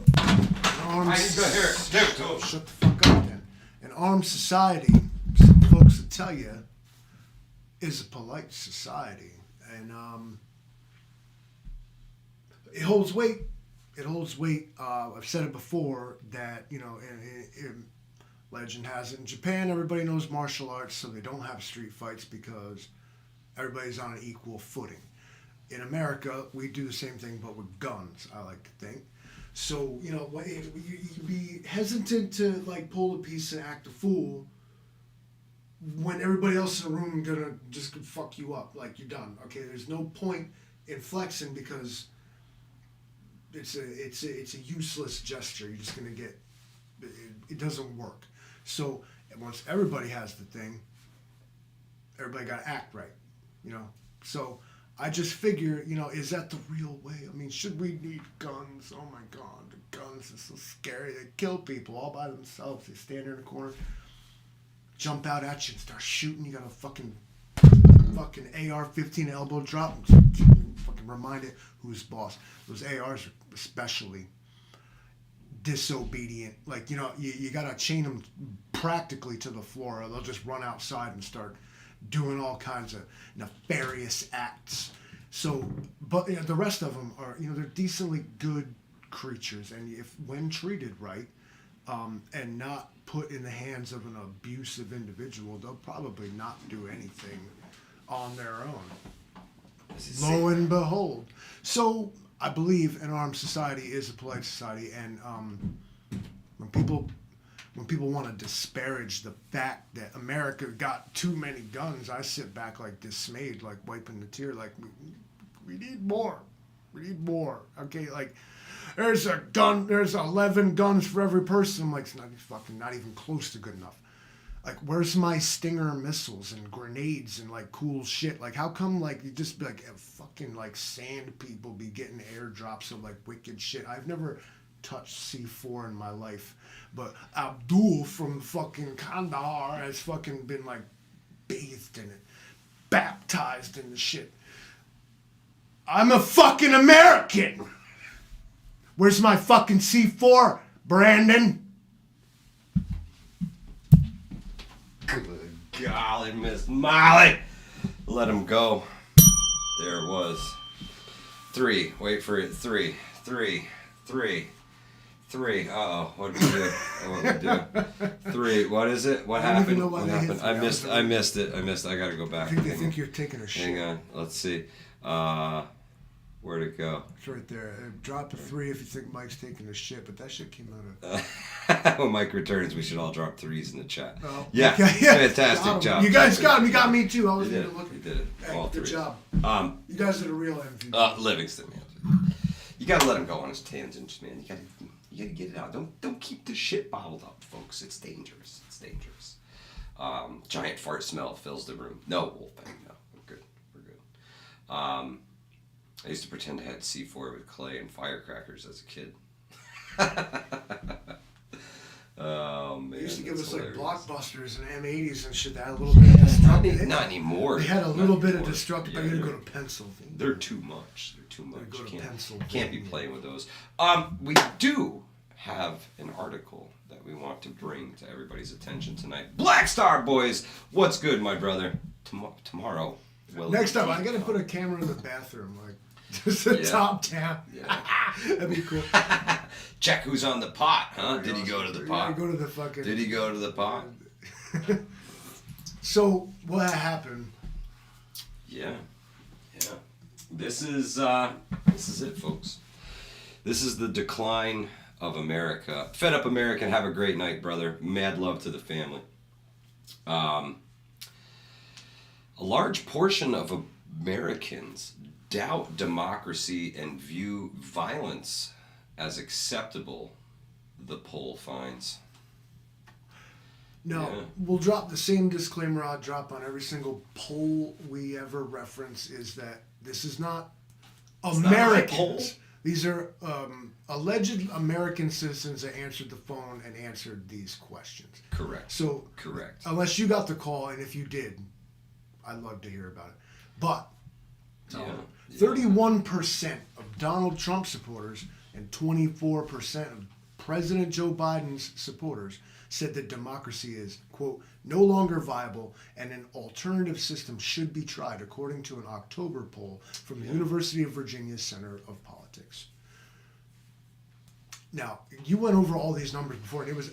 I need to hear it. Give it to him. Shut the fuck up, then. An armed society, some folks will tell you, is a polite society, and it holds weight. I've said it before that legend has it in Japan. Everybody knows martial arts, so they don't have street fights because everybody's on an equal footing. In America, we do the same thing, but with guns. I like to think. So, you'd be hesitant to, like, pull a piece and act a fool when everybody else in the room gonna just fuck you up. Like, you're done. Okay, there's no point in flexing because it's a useless gesture. You're just gonna get... It doesn't work. So, once everybody has the thing, everybody gotta act right, So... I just figure, is that the real way? I mean, should we need guns? Oh my God, the guns are so scary. They kill people all by themselves. They stand there in a corner, jump out at you and start shooting. You got a fucking AR-15 elbow drop. Fucking reminded who's boss. Those ARs are especially disobedient. Like, you got to chain them practically to the floor or they'll just run outside and start doing all kinds of nefarious acts. So, but the rest of them are, they're decently good creatures, and when treated right, and not put in the hands of an abusive individual, they'll probably not do anything on their own. Lo and behold. So I believe an armed society is a polite society, and when people want to disparage the fact that America got too many guns, I sit back like dismayed, like wiping the tear, like we need more. We need more. Okay, like there's 11 guns for every person. I'm like, it's not even close to good enough. Like, where's my Stinger missiles and grenades and like cool shit? Like, how come like you just be like fucking like sand people be getting airdrops of like wicked shit? I've never touched C4 in my life, but Abdul from fucking Kandahar has fucking been like bathed in it, baptized in the shit. I'm a fucking American. Where's my fucking C4, Brandon? Good golly, Miss Molly. Let him go. There it was. 3. Wait for it. 3. Uh-oh. What did we do? What did we do? 3. What is it? What happened? What happened? I missed it. I gotta go back. I think they think you're taking a shit. Hang on. Let's see. Where'd it go? It's right there. Drop a 3 if you think Mike's taking a shit, but that shit came out of... When Mike returns, we should all drop 3s in the chat. Oh, yeah, okay. Fantastic job. You guys got him. You got me too. I was You even looking. You did it. Hey, All good 3. job. You guys are the real MVP. Livingston, man. You gotta let him go on his tangents, man. You gotta get it out. Don't keep this shit bottled up, folks. It's dangerous. It's dangerous. Giant fart smell fills the room. No, Wolfgang. No, we're good. We're good. I used to pretend I had C4 with clay and firecrackers as a kid. Oh man! They used to give us hilarious. like blockbusters and M80s and shit that had a little bit of destructive. Not anymore. They had a little bit of destructive. Yeah, I gotta go to Pennsylvania. They're too much. They're too much. Go to You Pennsylvania. can't be playing with those. We do have an article that we want to bring to everybody's attention tonight. Black Star Boys, what's good, my brother? Tomorrow. Well, Next time, I gotta put a camera in the bathroom, like just a top down. Yeah. That'd be cool. Check who's on the pot, huh? Did he go to the pot? Go to the fucking. Did he go to the pot? So what happened? Yeah. This is it, folks. This is the decline of America. Fed up American, have a great night, brother. Mad love to the family. A large portion of Americans doubt democracy and view violence as acceptable, the poll finds. No, Yeah. we'll drop the same disclaimer I'll drop on every single poll we ever reference, is that this is not Americans. poll. These are alleged American citizens that answered the phone and answered these questions. Correct. So, Correct. unless you got the call, and if you did, I'd love to hear about it. But 31% of Donald Trump supporters and 24% of President Joe Biden's supporters said that democracy is, quote, no longer viable and an alternative system should be tried, according to an October poll from the University of Virginia's Center of Politics. Now, you went over all these numbers before, and it was,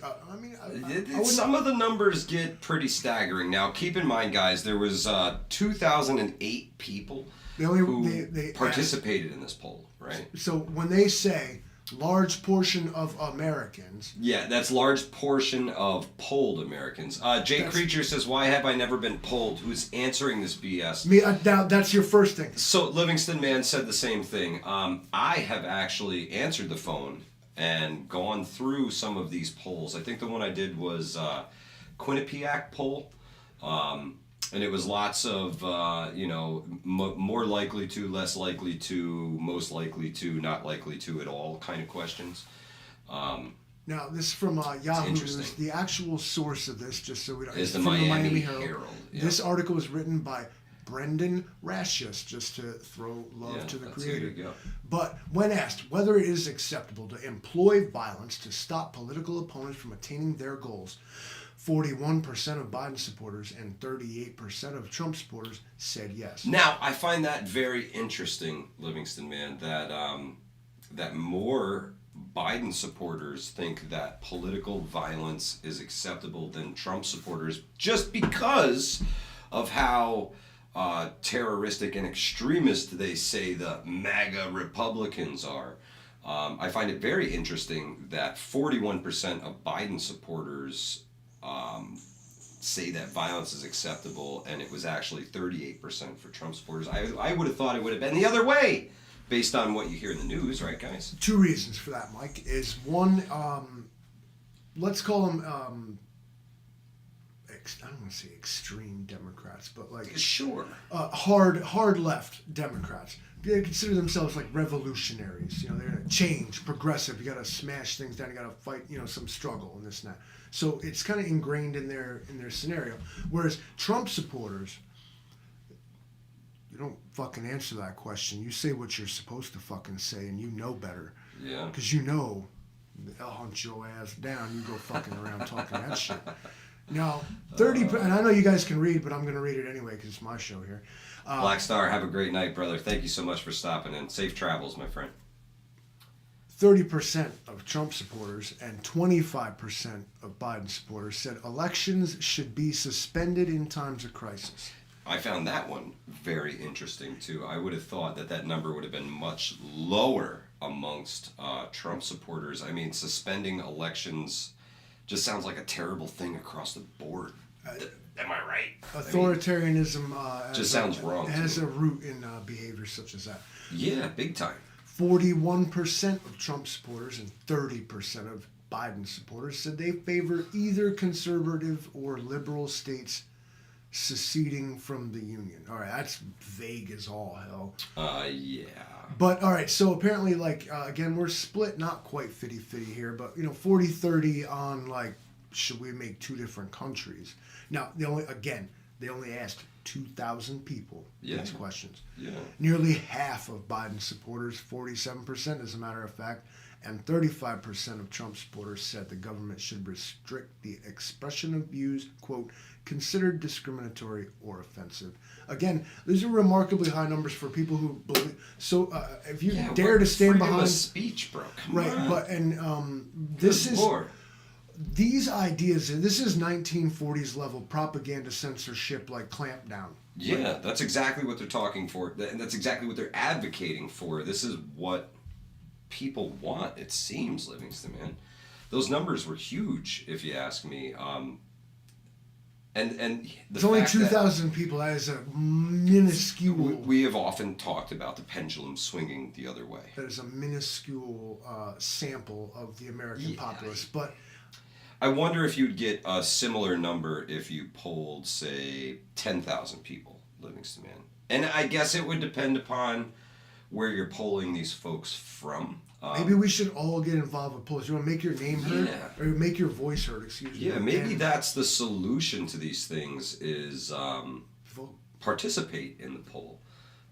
some of the numbers get pretty staggering. Now, keep in mind, guys, there was 2,008 people who participated in this poll, right? So when they say large portion of Americans... Yeah, that's large portion of polled Americans. Jay Creature says, why have I never been polled? Who's answering this BS? Now, that's your first thing. So Livingston Man said the same thing. I have actually answered the phone and gone through some of these polls. I think the one I did was Quinnipiac poll. And it was lots of, more likely to, less likely to, most likely to, not likely to at all kind of questions. Now, this is from Yahoo News. The actual source of this, just so we don't... Is the Miami Herald. Yeah. This article was written by Brendan Rashius, just to throw love to the creator. There you go. But when asked whether it is acceptable to employ violence to stop political opponents from attaining their goals, 41% of Biden supporters and 38% of Trump supporters said yes. Now, I find that very interesting, Livingston Man, that that more Biden supporters think that political violence is acceptable than Trump supporters just because of how terroristic and extremist they say the MAGA Republicans are. I find it very interesting that 41% of Biden supporters say that violence is acceptable, and it was actually 38% for Trump supporters. I would have thought it would have been the other way, based on what you hear in the news, right, guys? Two reasons for that, Mike. Is one, let's call them, I don't want to say extreme Democrats, but like Sure. hard left Democrats. They consider themselves like revolutionaries. You know, they're gonna change, progressive. You got to smash things down. You got to fight. You know, some struggle and this and that. So it's kind of ingrained in their scenario. Whereas Trump supporters, you don't fucking answer that question. You say what you're supposed to fucking say, and you know better. Yeah. Because you know, they'll hunt your ass down. You go fucking around talking that shit. Now, 30, and I know you guys can read, but I'm going to read it anyway because it's my show here. Black Star, have a great night, brother. Thank you so much for stopping in. Safe travels, my friend. 30% of Trump supporters and 25% of Biden supporters said elections should be suspended in times of crisis. I found that one very interesting, too. I would have thought that number would have been much lower amongst Trump supporters. I mean, suspending elections just sounds like a terrible thing across the board. Am I right? Authoritarianism just sounds wrong. It has a root in behaviors such as that. Yeah, big time. 41% of Trump supporters and 30% of Biden supporters said they favor either conservative or liberal states seceding from the union. All right, that's vague as all hell. Yeah. But all right, so apparently, like, again, we're split, not quite 50-50 here, but, 40-30 on, like, should we make two different countries? Now, they only asked 2,000 people these questions. Yeah. Nearly half of Biden supporters, 47% as a matter of fact, and 35% of Trump supporters said the government should restrict the expression of views, quote, considered discriminatory or offensive. Again, these are remarkably high numbers for people who believe. So if you dare to stand behind a speech, bro. Come on. But this is Lord. These ideas. This is 1940s level propaganda censorship, like clampdown. Yeah, that's exactly what they're talking for, and that's exactly what they're advocating for. This is what people want. It seems, Livingston, man. Those numbers were huge, if you ask me. And it's only 2,000 people. That is a minuscule. We have often talked about the pendulum swinging the other way. That is a minuscule sample of the American populace. But I wonder if you'd get a similar number if you polled, say, 10,000 people, Livingston, man. And I guess it would depend upon where you're polling these folks from. Maybe we should all get involved with polls. You want to make your name heard? Or make your voice heard, excuse me. Yeah, maybe that's the solution to these things is participate in the poll.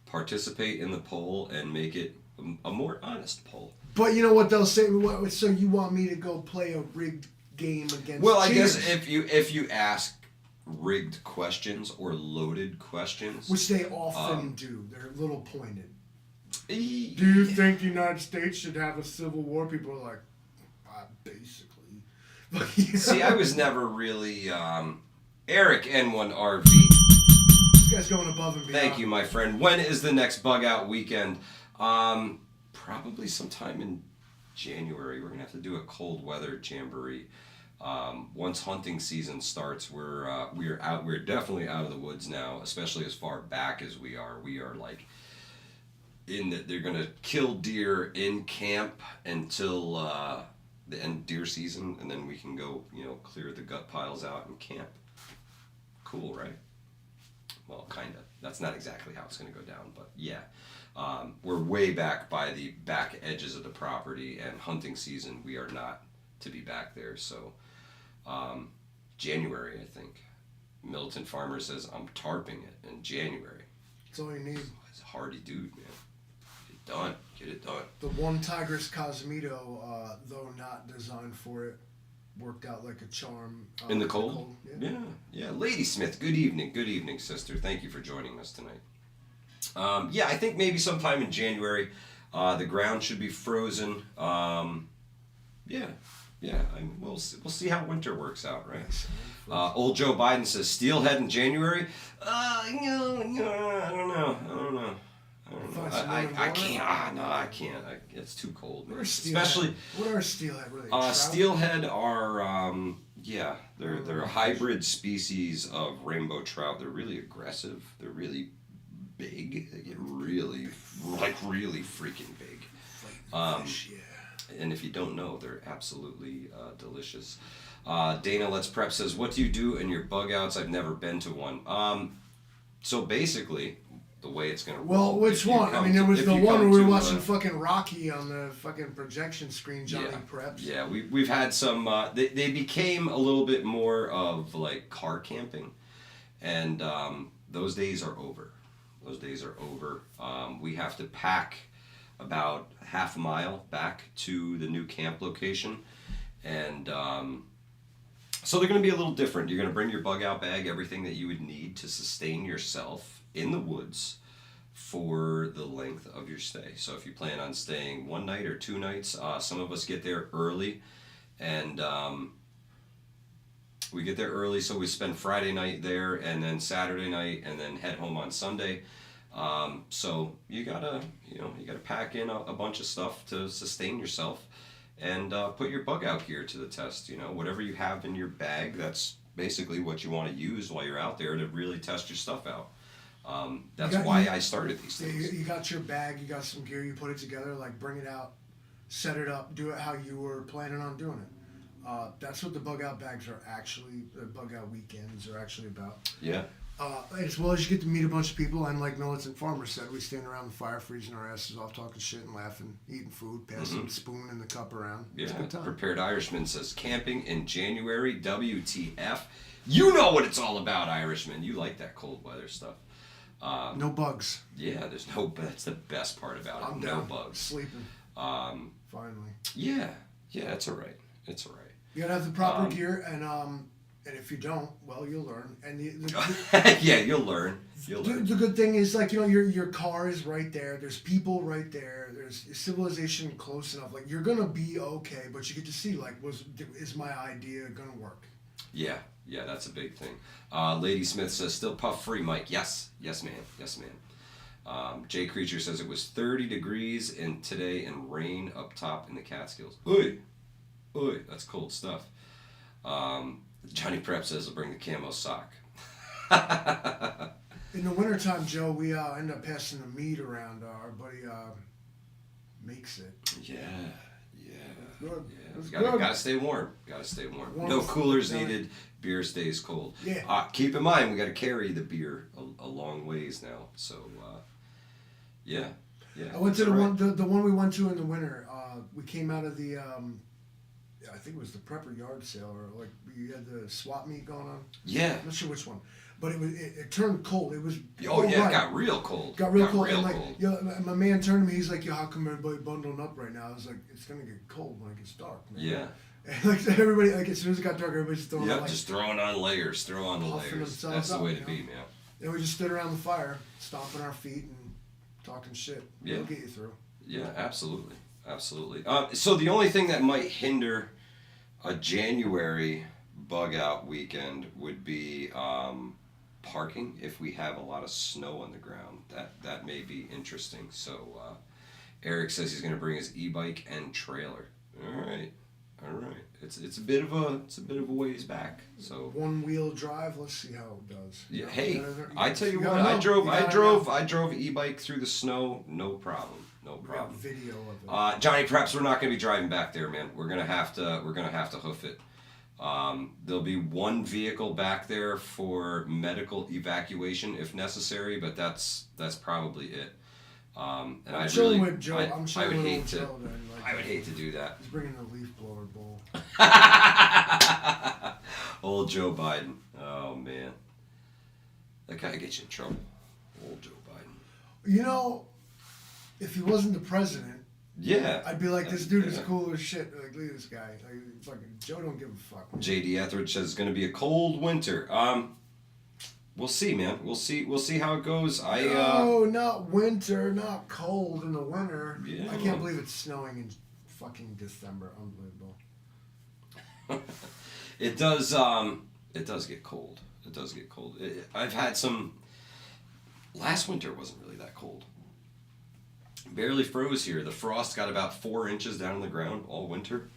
Participate in the poll and make it a more honest poll. But you know what they'll say? So you want me to go play a rigged game against I cheaters? guess if you ask rigged questions or loaded questions, which they often do, they're a little pointed. Do you think the United States should have a civil war? People are like, basically. See, I was never really Eric N1RV. This guy's going above and beyond. Thank you, my friend. When is the next Bugout weekend? Probably sometime in January. We're gonna have to do a cold weather jamboree. Once hunting season starts, we're out. We're definitely out of the woods now, especially as far back as we are. We are like in that they're gonna kill deer in camp until the end of deer season, and then we can go, clear the gut piles out and camp. Cool, right? Well, kinda. That's not exactly how it's gonna go down, but yeah. We're way back by the back edges of the property, and hunting season, we are not to be back there. So, January, I think. Militant Farmer says, I'm tarping it in January. That's all you need. He's a hardy dude, man. Get it done. The one Tigris Cosmito, though not designed for it, worked out like a charm. In the cold? Yeah. Lady Smith, good evening, sister. Thank you for joining us tonight. I think maybe sometime in January. The ground should be frozen. Yeah. Yeah, we'll see how winter works out, right? Old Joe Biden says steelhead in January. I don't know. I can't. No, I can't. It's too cold. Man. Especially. What are steelhead? Really? Steelhead are they're a hybrid species of rainbow trout. They're really aggressive. They're really big. They get really freaking big. Fish, yeah. And if you don't know, they're absolutely delicious. Dana Let's Prep says, what do you do in your bug outs? I've never been to one. So basically, the way it's going to roll. Well, which one? I mean, there was the one where we were watching fucking Rocky on the fucking projection screen, Johnny Preps. Yeah, we've had some, they became a little bit more of like car camping. And those days are over. We have to pack about half a mile back to the new camp location, and so they're going to be a little different. You're going to bring your bug out bag, everything that you would need to sustain yourself in the woods for the length of your stay. So if you plan on staying 1 night or 2 nights, some of us get there early, and we get there early, so we spend Friday night there, and then Saturday night, and then head home on Sunday. So you gotta pack in a bunch of stuff to sustain yourself, and put your bug out gear to the test. Whatever you have in your bag, that's basically what you want to use while you're out there to really test your stuff out. That's why I started these things. You got your bag, you got some gear, you put it together, like bring it out, set it up, do it how you were planning on doing it. That's what the bug out bags are actually, the bug out weekends are actually about. Yeah. As well as you get to meet a bunch of people, and like Militant Farmer said, we stand around the fire freezing our asses off, talking shit and laughing, eating food, passing the spoon and the cup around. Yeah. Prepared Irishman says, camping in January, WTF. You know what it's all about, Irishman. You like that cold weather stuff. No bugs. Yeah, that's the best part about it. I'm no down. bugs. Sleeping. Finally. Yeah, it's all right. You gotta have the proper gear, and if you don't, well, you'll learn. And yeah, you'll learn. The good thing is, like, your car is right there. There's people right there. There's civilization close enough. Like, you're gonna be okay, but you get to see, like, is my idea gonna work? Yeah, that's a big thing. Lady Smith says, still puff free, Mike. Yes, man. Jay Creature says it was 30 degrees today and rain up top in the Catskills. Ooh, that's cold stuff. Johnny Prep says he'll bring the camo sock. In the wintertime, Joe, we end up passing the meat around. Our buddy makes it. Yeah. Good. Gotta stay warm. No coolers needed. Beer stays cold. Yeah. Keep in mind, we gotta carry the beer a long ways now. So, yeah. I went to the one we went to in the winter. We came out of the I think it was the prepper yard sale, or like you had the swap meet going on. Yeah. I'm not sure which one, but it turned cold. It was. It got real cold. Got real cold. My man turned to me. He's like, "Yo, how come everybody bundling up right now?" I was like, "It's gonna get cold when it gets dark, man." Yeah. And like everybody, like as soon as it got dark, everybody's throwing. Yeah, just throwing on layers. Throw on the layers. That's the way to be, man. And we just stood around the fire, stomping our feet and talking shit. Yeah. It'll get you through. Yeah, absolutely. So the only thing that might hinder a January bug out weekend would be parking. If we have a lot of snow on the ground, that may be interesting. So Eric says he's going to bring his e-bike and trailer. All right. It's a bit of a ways back. So 1-wheel drive. Let's see how it does. Yeah. Hey, I tell you what, I drove e-bike through the snow. No problem. Video of it. Johnny Preps, we're not going to be driving back there, man. We're gonna have to hoof it. There'll be one vehicle back there for medical evacuation if necessary, but that's probably it. And I would hate to do that. He's bringing a leaf blower bowl. Old Joe Biden. Oh man, that guy gets you in trouble. Old Joe Biden. If he wasn't the president, yeah, I'd be like, this dude is cool as shit. Like, look at this guy. Like, fucking Joe don't give a fuck. Man. JD Etheridge says it's going to be a cold winter. We'll see, man. We'll see how it goes. No, not winter, not cold in the winter. Yeah. I can't believe it's snowing in fucking December. Unbelievable. It does get cold. It does get cold. I've had some... Last winter wasn't really that cold. Barely froze here. The frost got about 4 inches down on the ground all winter.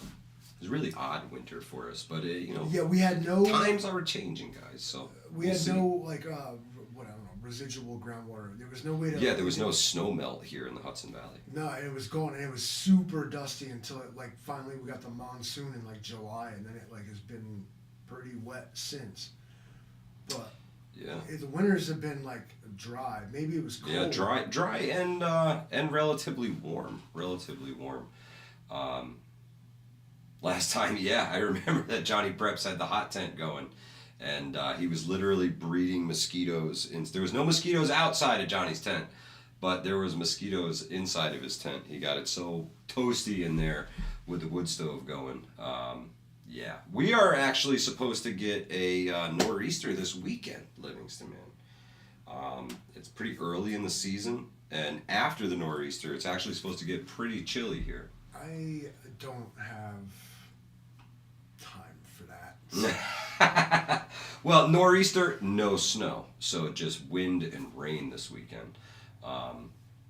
It was a really odd winter for us, but Yeah, we had no... Times are changing, guys, so... We had no, like, what, I don't know, residual groundwater. There was no way to... Yeah, there was no snow melt here in the Hudson Valley. No, it was gone, and it was super dusty until it, like, finally we got the monsoon in, like, July, and then it, like, has been pretty wet since. But... Yeah. The winters have been like dry. Maybe it was cold. Yeah, dry and relatively warm. Last time, yeah, I remember that Johnny Preps had the hot tent going, and he was literally breeding mosquitoes. There was no mosquitoes outside of Johnny's tent, but there was mosquitoes inside of his tent. He got it so toasty in there with the wood stove going. Yeah, we are actually supposed to get a nor'easter this weekend, Livingston, man. It's pretty early in the season, and after the nor'easter, it's actually supposed to get pretty chilly here. I don't have time for that. Well, nor'easter, no snow, so just wind and rain this weekend.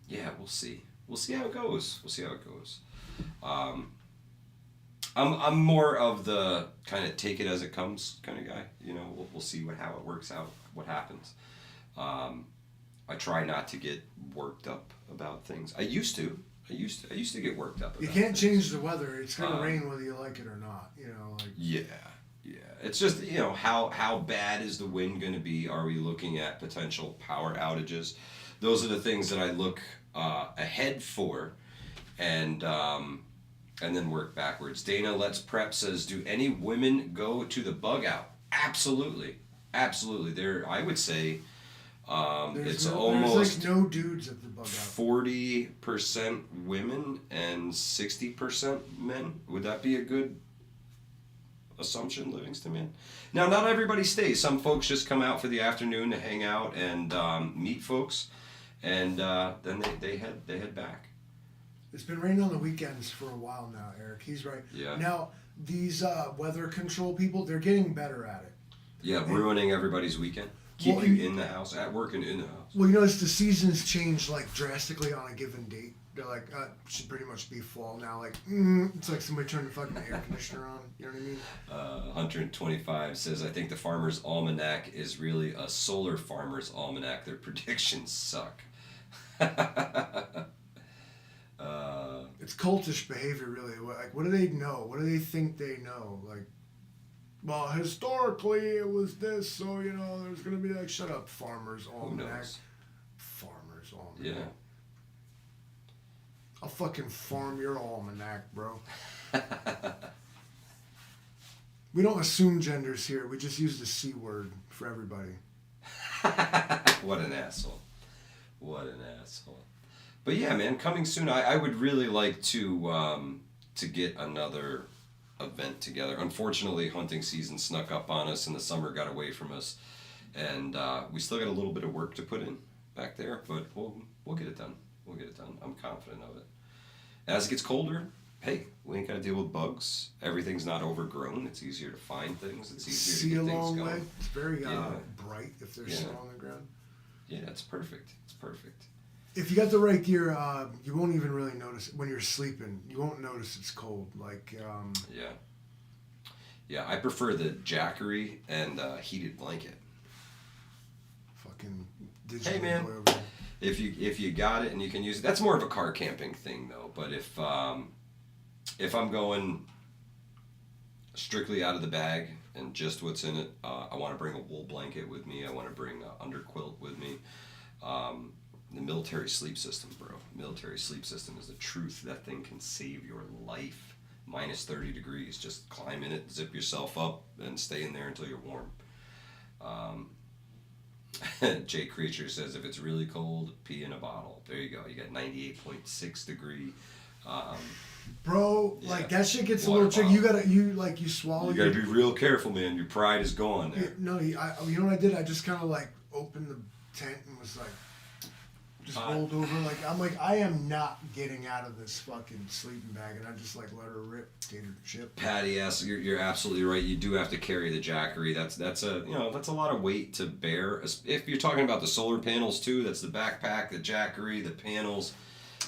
Yeah, we'll see. We'll see how it goes. I'm more of the kind of take it as it comes kind of guy. We'll see how it works out, what happens. I try not to get worked up about things. I used to get worked up about You can't things. change the weather. It's going to rain whether you like it or not. Yeah. It's just, how bad is the wind going to be? Are we looking at potential power outages? Those are the things that I look ahead for, and then work backwards. Dana Let's Prep says, do any women go to the Bugout? Absolutely. There, I would say it's almost there's like no dudes at the Bugout. 40% women and 60% men. Would that be a good assumption, Livingston, man? Now, not everybody stays. Some folks just come out for the afternoon to hang out and meet folks, and then they head back. It's been raining on the weekends for a while now, Eric. He's right. Yeah. Now, these weather control people, they're getting better at it. Yeah, ruining everybody's weekend. Keep you in the house, at work and in the house. Well, the seasons change, like, drastically on a given date. They're like, it should pretty much be fall now. Like, it's like somebody turned the fucking air conditioner on. You know what I mean? 125 says, I think the Farmer's Almanac is really a solar farmer's almanac. Their predictions suck. It's cultish behavior, really. Like, what do they know? What do they think they know? Like, well, historically it was this, so there's gonna be like, shut up, Farmer's Almanac. Who knows? Farmer's Almanac. Yeah. I'll fucking farm your almanac, bro. We don't assume genders here. We just use the C word for everybody. What an asshole. But yeah, man, coming soon. I would really like to get another event together. Unfortunately, hunting season snuck up on us and the summer got away from us, and we still got a little bit of work to put in back there, but we'll get it done. I'm confident of it. As it gets colder, hey, we ain't got to deal with bugs. Everything's not overgrown. It's easier to find things. It's easier to get things going. Way. It's very bright if there's snow on the ground. Yeah, it's perfect. If you got the right gear, you won't even really notice when you're sleeping. You won't notice it's cold. Like. Yeah, I prefer the Jackery and heated blanket. Fucking digital. Hey man, if you got it and you can use it, that's more of a car camping thing though. But if I'm going strictly out of the bag and just what's in it, I want to bring a wool blanket with me. I want to bring an underquilt with me. The military sleep system, bro. Military sleep system is the truth. That thing can save your life. Minus 30 degrees. Just climb in it, zip yourself up, and stay in there until you're warm. Jay Creature says, if it's really cold, pee in a bottle. There you go. You got 98.6 degree. Bro, like that shit gets a little tricky. You swallow. You gotta be real careful, man. Your pride is gone there. You know what I did? I just kind of like opened the tent and was like, just rolled over. Like I'm like I am not getting out of this fucking sleeping bag, and I just like let her rip, tater chip. Patty, yes, you're absolutely right. You do have to carry the jackery. That's a lot of weight to bear. If you're talking about the solar panels too, that's the backpack, the jackery, the panels.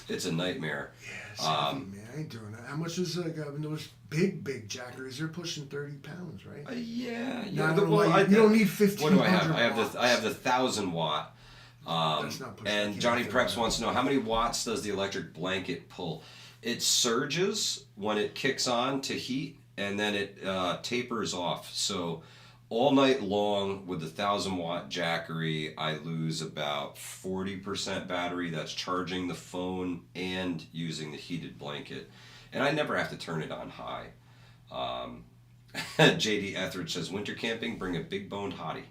It's a nightmare. Yeah, it's heavy, man. I ain't doing that. How much is those big jackeries? They're pushing 30 pounds, right? Yeah. You don't need 15. What do I have? I have the 1,000 watt. That's not pushing. And Johnny Preps wants to know how many watts does the electric blanket pull? It surges when it kicks on to heat, and then it tapers off. So all night long with the 1,000 watt jackery, I lose about 40% battery. That's charging the phone and using the heated blanket. And I never have to turn it on high. JD Etheridge says, winter camping, bring a big boned hottie.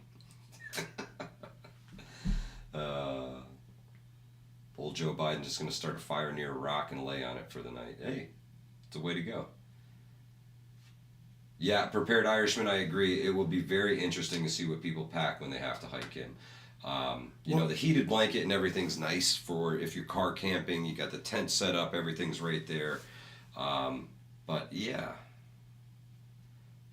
Old Joe Biden just going to start a fire near a rock and lay on it for the night. Hey, it's a way to go. Yeah, Prepared Irishman, I agree. It will be very interesting to see what people pack when they have to hike in. The heated blanket and everything's nice for if you're car camping. You got the tent set up, everything's right there. But yeah,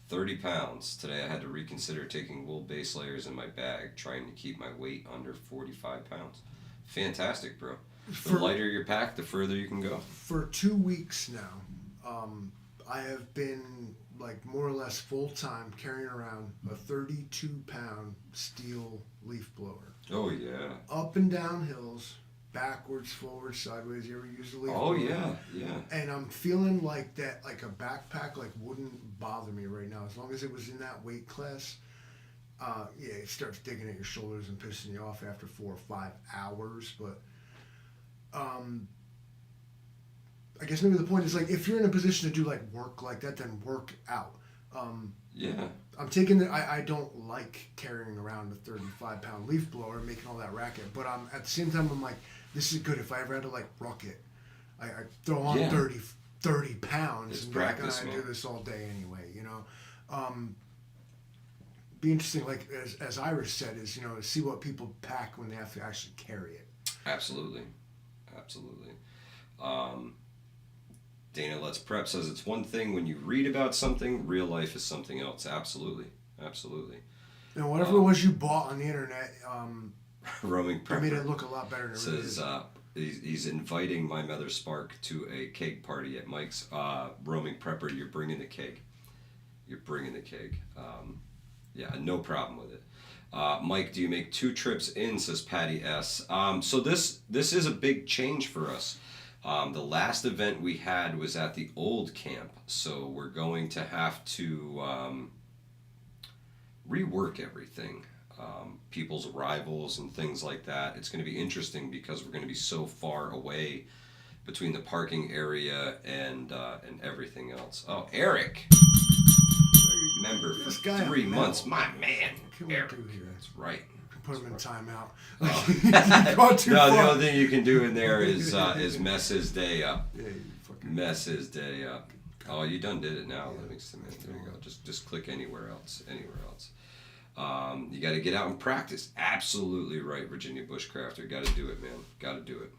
30 pounds. Today I had to reconsider taking wool base layers in my bag, trying to keep my weight under 45 pounds. Fantastic, bro. The lighter your pack, the further you can go. For 2 weeks now, I have been like more or less full time carrying around a 32-pound steel leaf blower. Oh yeah. Up and down hills, backwards, forwards, sideways. You ever use a leaf blower? Oh yeah. And I'm feeling like that, like a backpack, like wouldn't bother me right now as long as it was in that weight class. It starts digging at your shoulders and pissing you off after 4 or 5 hours. But I guess maybe the point is like if you're in a position to do like work like that, then work out. Yeah. I'm taking I don't like carrying around a 35-pound leaf blower and making all that racket, but at the same time I'm like, this is good if I ever had to like ruck it. I throw on 30 pounds it's and practice, I do this all day anyway, you know. Be interesting, like as Irish said, is to see what people pack when they have to actually carry it. Absolutely. Dana Let's Prep says it's one thing when you read about something, real life is something else. Absolutely. And whatever it was you bought on the internet, roaming prepper made it look a lot better than it really is. He's inviting my mother Spark to a keg party at Mike's. Roaming prepper, you're bringing the keg. Yeah, no problem with it. Mike, do you make 2 trips in, says Patty S. So this is a big change for us. The last event we had was at the old camp, so we're going to have to rework everything. People's arrivals and things like that. It's going to be interesting because we're going to be so far away between the parking area and everything else. Oh, Eric! Member for 3 months. My man, Eric. That's right. Put him in timeout. The only thing you can do in there is mess his day up. Yeah, you fucking mess his day up. Oh, you done did it now. There you go. Just click anywhere else. You got to get out and practice. Absolutely right, Virginia Bushcrafter. Got to do it, man. Got to do it.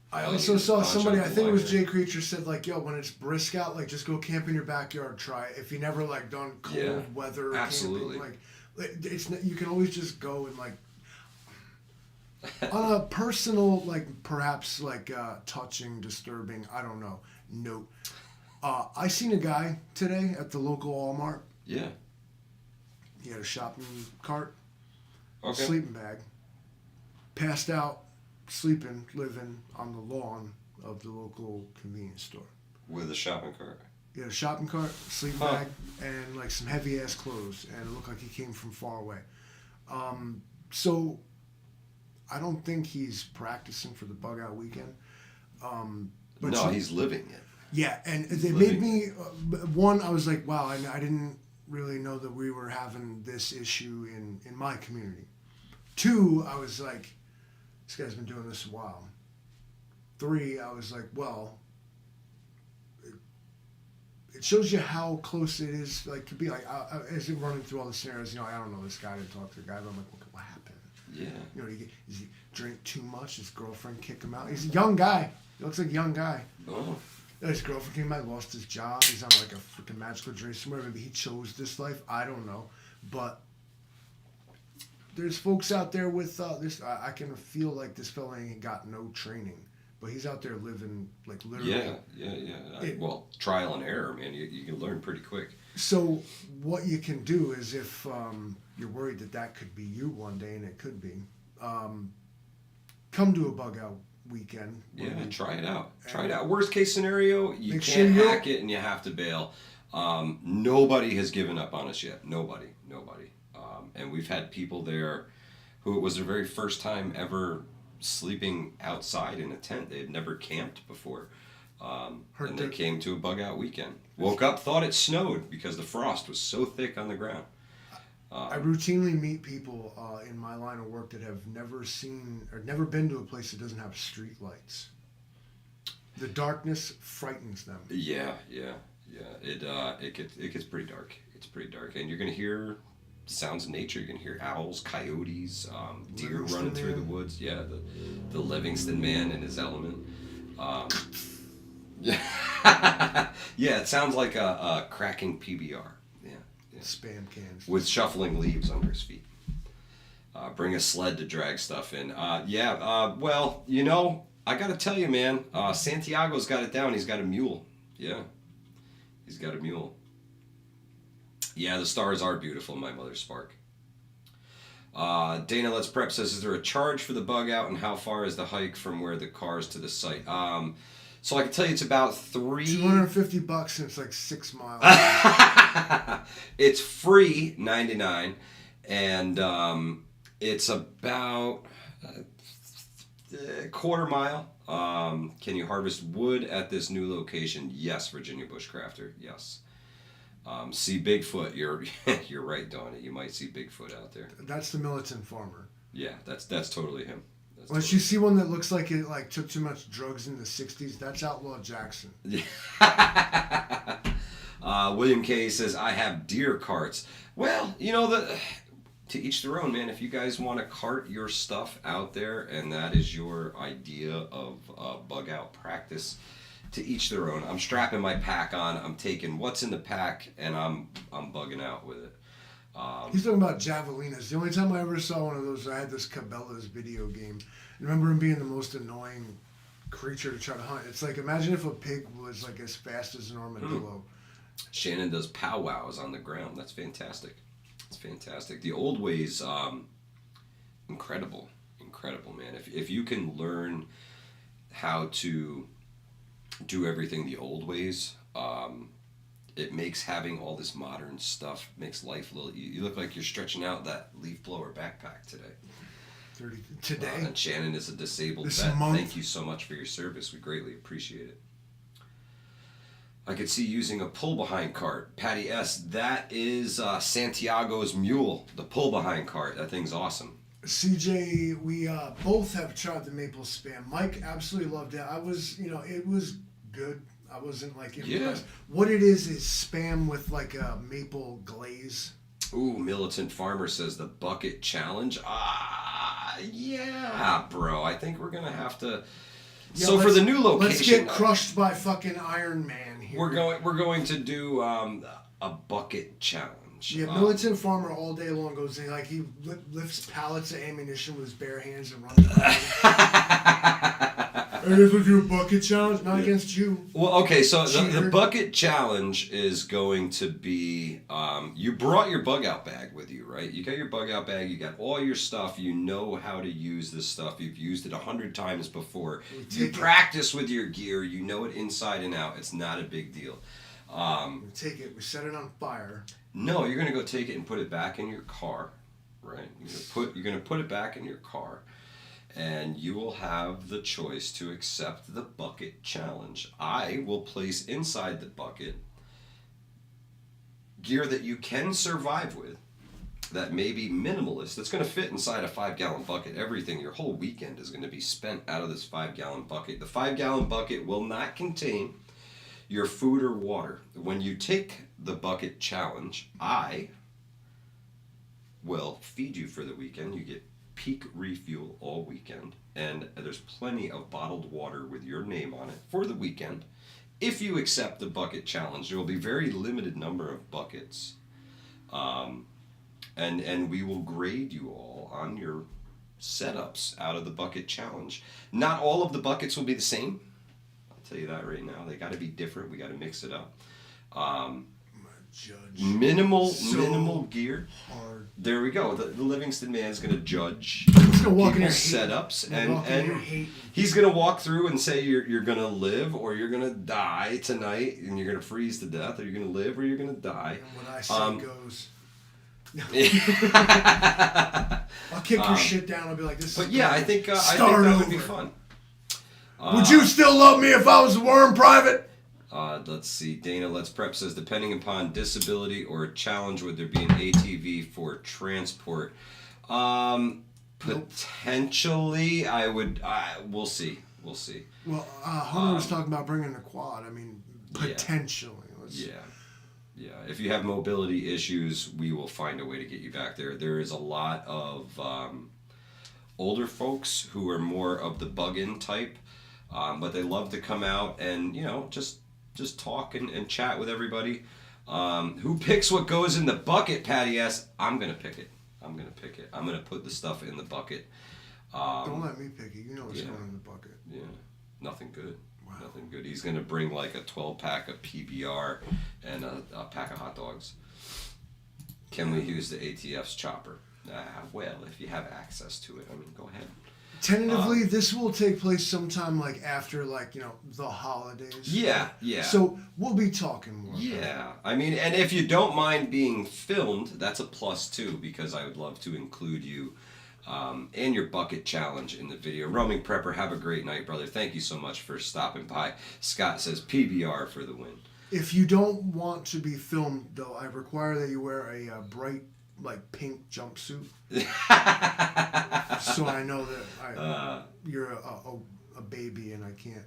I also saw somebody, I think it was Jay Creature, said like, yo, when it's brisk out, like just go camp in your backyard. Try it. If you never like done cold weather absolutely camping, like you can always just go and like on a personal, like perhaps like touching, disturbing, I don't know, note. I seen a guy today at the local Walmart. Yeah. He had a shopping cart, okay, sleeping bag, passed out, sleeping, living on the lawn of the local convenience store. With a shopping cart. He had a shopping cart, sleeping bag, and like some heavy ass clothes, and it looked like he came from far away. So I don't think he's practicing for the Bugout weekend. But no, he's living it. Yeah, and it made me one. I was like, wow, I didn't really know that we were having this issue in my community. 2, I was like, this guy's been doing this a while. 3, I was like, well, it shows you how close it is, like to be like as you're running through all the scenarios. I don't know this guy, I didn't talk to the guy, but I'm like, what happened? Yeah. You know, does he drink too much? His girlfriend kick him out. He's a young guy. He looks like a young guy. Oh. His girlfriend came out, lost his job. He's on like a freaking magical journey somewhere. Maybe he chose this life. I don't know. But there's folks out there with this. I can feel like this fella ain't got no training. But he's out there living like literally. Yeah. Well, trial and error, man. You can learn pretty quick. So what you can do is if you're worried that could be you one day, and it could be, come to a Bugout weekend. Yeah, try it out. Try it out. Worst case scenario, you can't hack it and you have to bail. Nobody has given up on us yet. Nobody. And we've had people there who it was their very first time ever sleeping outside in a tent. They had never camped before. And they came to a Bugout weekend. Woke up, thought it snowed because the frost was so thick on the ground. I routinely meet people in my line of work that have never seen or never been to a place that doesn't have street lights. The darkness frightens them. Yeah. It gets pretty dark. It's pretty dark, and you're gonna hear sounds of nature. You're gonna hear owls, coyotes, deer running through the woods. Yeah, the Livingston Man in his element. Yeah, it sounds like a cracking PBR. Yeah. Spam cans. With shuffling leaves under his feet. Bring a sled to drag stuff in. Well, you know, I gotta tell you, man, Santiago's got it down. He's got a mule. Yeah. He's got a mule. Yeah, the stars are beautiful, my mother's spark. Dana Let's Prep says, is there a charge for the Bugout, and how far is the hike from where the car's to the site? So I can tell you it's about $250 and it's like 6 miles. It's free, 99, and it's about a quarter mile. Can you harvest wood at this new location? Yes, Virginia Bushcrafter. Yes. See Bigfoot. You're right, Donna. You might see Bigfoot out there. That's the militant farmer. Yeah, that's totally him. Unless you see one that looks like it took too much drugs in the 60s, that's Outlaw Jackson. William K. says, I have deer carts. Well, you know, to each their own, man. If you guys want to cart your stuff out there and that is your idea of Bugout practice, to each their own. I'm strapping my pack on. I'm taking what's in the pack and I'm bugging out with it. He's talking about javelinas. The only time I ever saw one of those, I had this Cabela's video game. I remember him being the most annoying creature to try to hunt. It's like, imagine if a pig was like as fast as an armadillo. Shannon does powwows on the ground. That's fantastic. It's fantastic. The old ways, incredible, man. If you can learn how to do everything the old ways, it makes having all this modern stuff makes life a little. You look like you're stretching out that leaf blower backpack today. Today. And Shannon is a disabled vet. Thank you so much for your service. We greatly appreciate it. I could see using a pull-behind cart. Patty S., that is Santiago's mule, the pull-behind cart. That thing's awesome. CJ, we both have tried the maple spam. Mike absolutely loved it. It was good. I wasn't like impressed. Yeah. What it is spam with like a maple glaze. Ooh, Militant Farmer says the bucket challenge. Yeah, bro. I think we're gonna have to. Yeah, so for the new location, let's get crushed by fucking Iron Man here. We're going to do a bucket challenge. Yeah, Militant Farmer all day long goes in he lifts pallets of ammunition with his bare hands and runs. I guess we'll do a bucket challenge, not against you. Well, okay, so the bucket challenge is going to be, you brought your Bugout bag with you, right? You got your Bugout bag, you got all your stuff, you know how to use this stuff, you've used it 100 times before. You practice with your gear, you know it inside and out, it's not a big deal. We take it, we set it on fire. No, you're going to go take it and put it back in your car, right? You're going to put it back in your car. And you will have the choice to accept the bucket challenge. I will place inside the bucket gear that you can survive with, that may be minimalist, that's going to fit inside a 5-gallon bucket. Everything, your whole weekend is going to be spent out of this 5-gallon bucket. The 5-gallon bucket will not contain your food or water. When you take the bucket challenge, I will feed you for the weekend. You get peak refuel all weekend, and there's plenty of bottled water with your name on it for the weekend. If you accept the bucket challenge, there will be very limited number of buckets, and we will grade you all on your setups out of the bucket challenge. Not all of the buckets will be the same. I'll tell you that right now. They got to be different. We got to mix it up. Judge. Minimal gear. Hard. There we go. The Livingston man's going to judge He's gonna walk in people's here setups, and he's going to walk through and say you're going to live or you're going to die tonight, and you're going to freeze to death, or you're going to live or you're going to die. And when I say goes, I'll kick your shit down. I'll be like, this. But is yeah, I think that would be fun. Would you still love me if I was a worm private? Let's see. Dana Let's Prep says, depending upon disability or a challenge, would there be an ATV for transport? Potentially, I would. We'll see. Well, Hunter was talking about bringing a quad. I mean, potentially. Yeah. If you have mobility issues, we will find a way to get you back there. There is a lot of older folks who are more of the bug-in type, but they love to come out and just talk and chat with everybody. Who picks what goes in the bucket? Patty asks. I'm gonna pick it. I'm gonna put the stuff in the bucket. Don't let me pick it. You know what's going in the bucket. Yeah, nothing good. Wow. Nothing good. He's gonna bring like a 12-pack of PBR and a pack of hot dogs. Can we use the ATF's chopper? Well, if you have access to it, I mean, go ahead. Tentatively, this will take place sometime after the holidays. Yeah. So we'll be talking more. Yeah, I mean, and if you don't mind being filmed, that's a plus too, because I would love to include you and your bucket challenge in the video. Roaming Prepper, have a great night, brother. Thank you so much for stopping by. Scott says PBR for the win. If you don't want to be filmed, though, I require that you wear a bright, pink jumpsuit. So I know that you're a baby and I can't.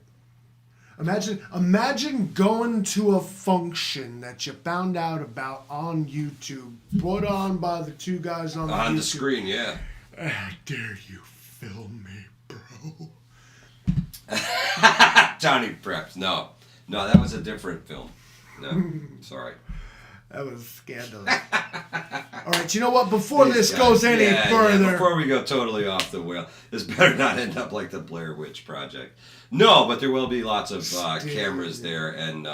Imagine going to a function that you found out about on YouTube, put on by the two guys on the screen, yeah. I dare you film me, bro. Johnny Preps. No, that was a different film. No, sorry. That was scandalous. All right, you know what? Before this goes any further... before we go totally off the wheel, this better not end up like the Blair Witch Project. No, but there will be lots of cameras there, and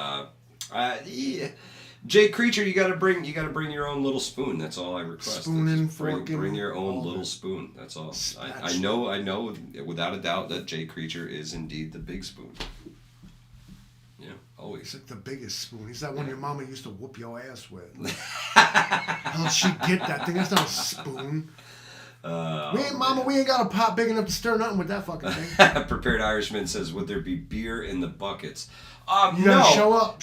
Jay Creature, you gotta bring your own little spoon. That's all I request. Spoon and fork. Bring your own little spoon. That's all. I know without a doubt that Jay Creature is indeed the big spoon. Yeah, always. He's like the biggest spoon. He's that one your mama used to whoop your ass with. How'd she get that thing? That's not a spoon. We ain't got a pot big enough to stir nothing with that fucking thing. Prepared Irishman says, would there be beer in the buckets? You gotta show up.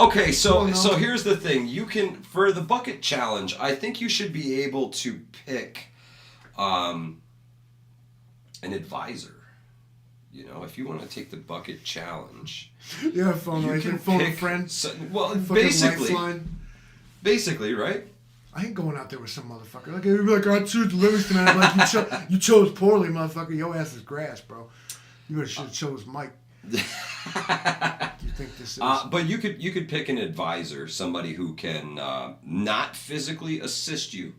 Okay, so here's the thing. You can, for the bucket challenge, I think you should be able to pick an advisor. If you want to take the bucket challenge, yeah, phone a friend. Basically, right? I ain't going out there with some motherfucker. You'd be like, I choose Livingston, man. I'm like, you chose poorly, motherfucker. Your ass is grass, bro. You should have chose Mike. Do you think this is? But you could pick an advisor, somebody who can not physically assist you,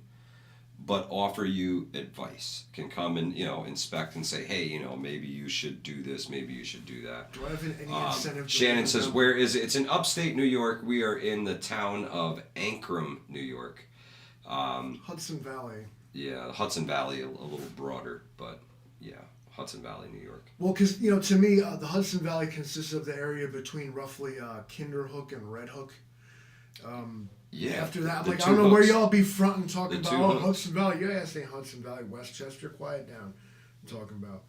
but offer you advice. Can come and inspect and say, hey, maybe you should do this, maybe you should do that. Do I have any incentive? Shannon says, where is it? It's in upstate New York. We are in the town of Ankrum, New York. Hudson Valley. Yeah, Hudson Valley, a little broader, but yeah, Hudson Valley, New York. Well, because, to me, the Hudson Valley consists of the area between roughly Kinderhook and Red Hook. Yeah. After that, I'm like, I don't know where y'all be fronting talking about, Hudson Valley. Your ass ain't Hudson Valley, Westchester. Quiet down. I'm talking about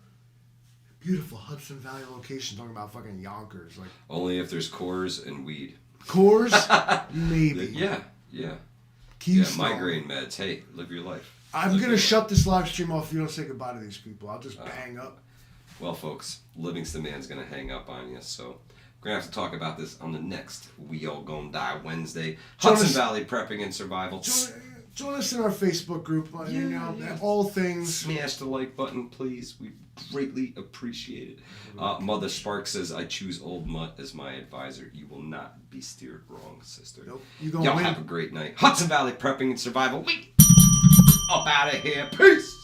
beautiful Hudson Valley location. Talking about fucking Yonkers. Only if there's Coors and weed. Coors? Maybe. Yeah. Keystone. Yeah, migraine meds. Hey, live your life. I'm going to shut this live stream off if you don't say goodbye to these people. I'll just hang up. Well, folks, Livingston Man's going to hang up on you, so we're going to have to talk about this on the next We All Gonna Die Wednesday. Hudson Valley Prepping and Survival. Join us in our Facebook group. All things. Smash the like button, please. We greatly appreciate it. Mother Spark says, I choose Old Mutt as my advisor. You will not be steered wrong, sister. Nope. Y'all have a great night. Hudson Valley Prepping and Survival. We up out of here. Peace.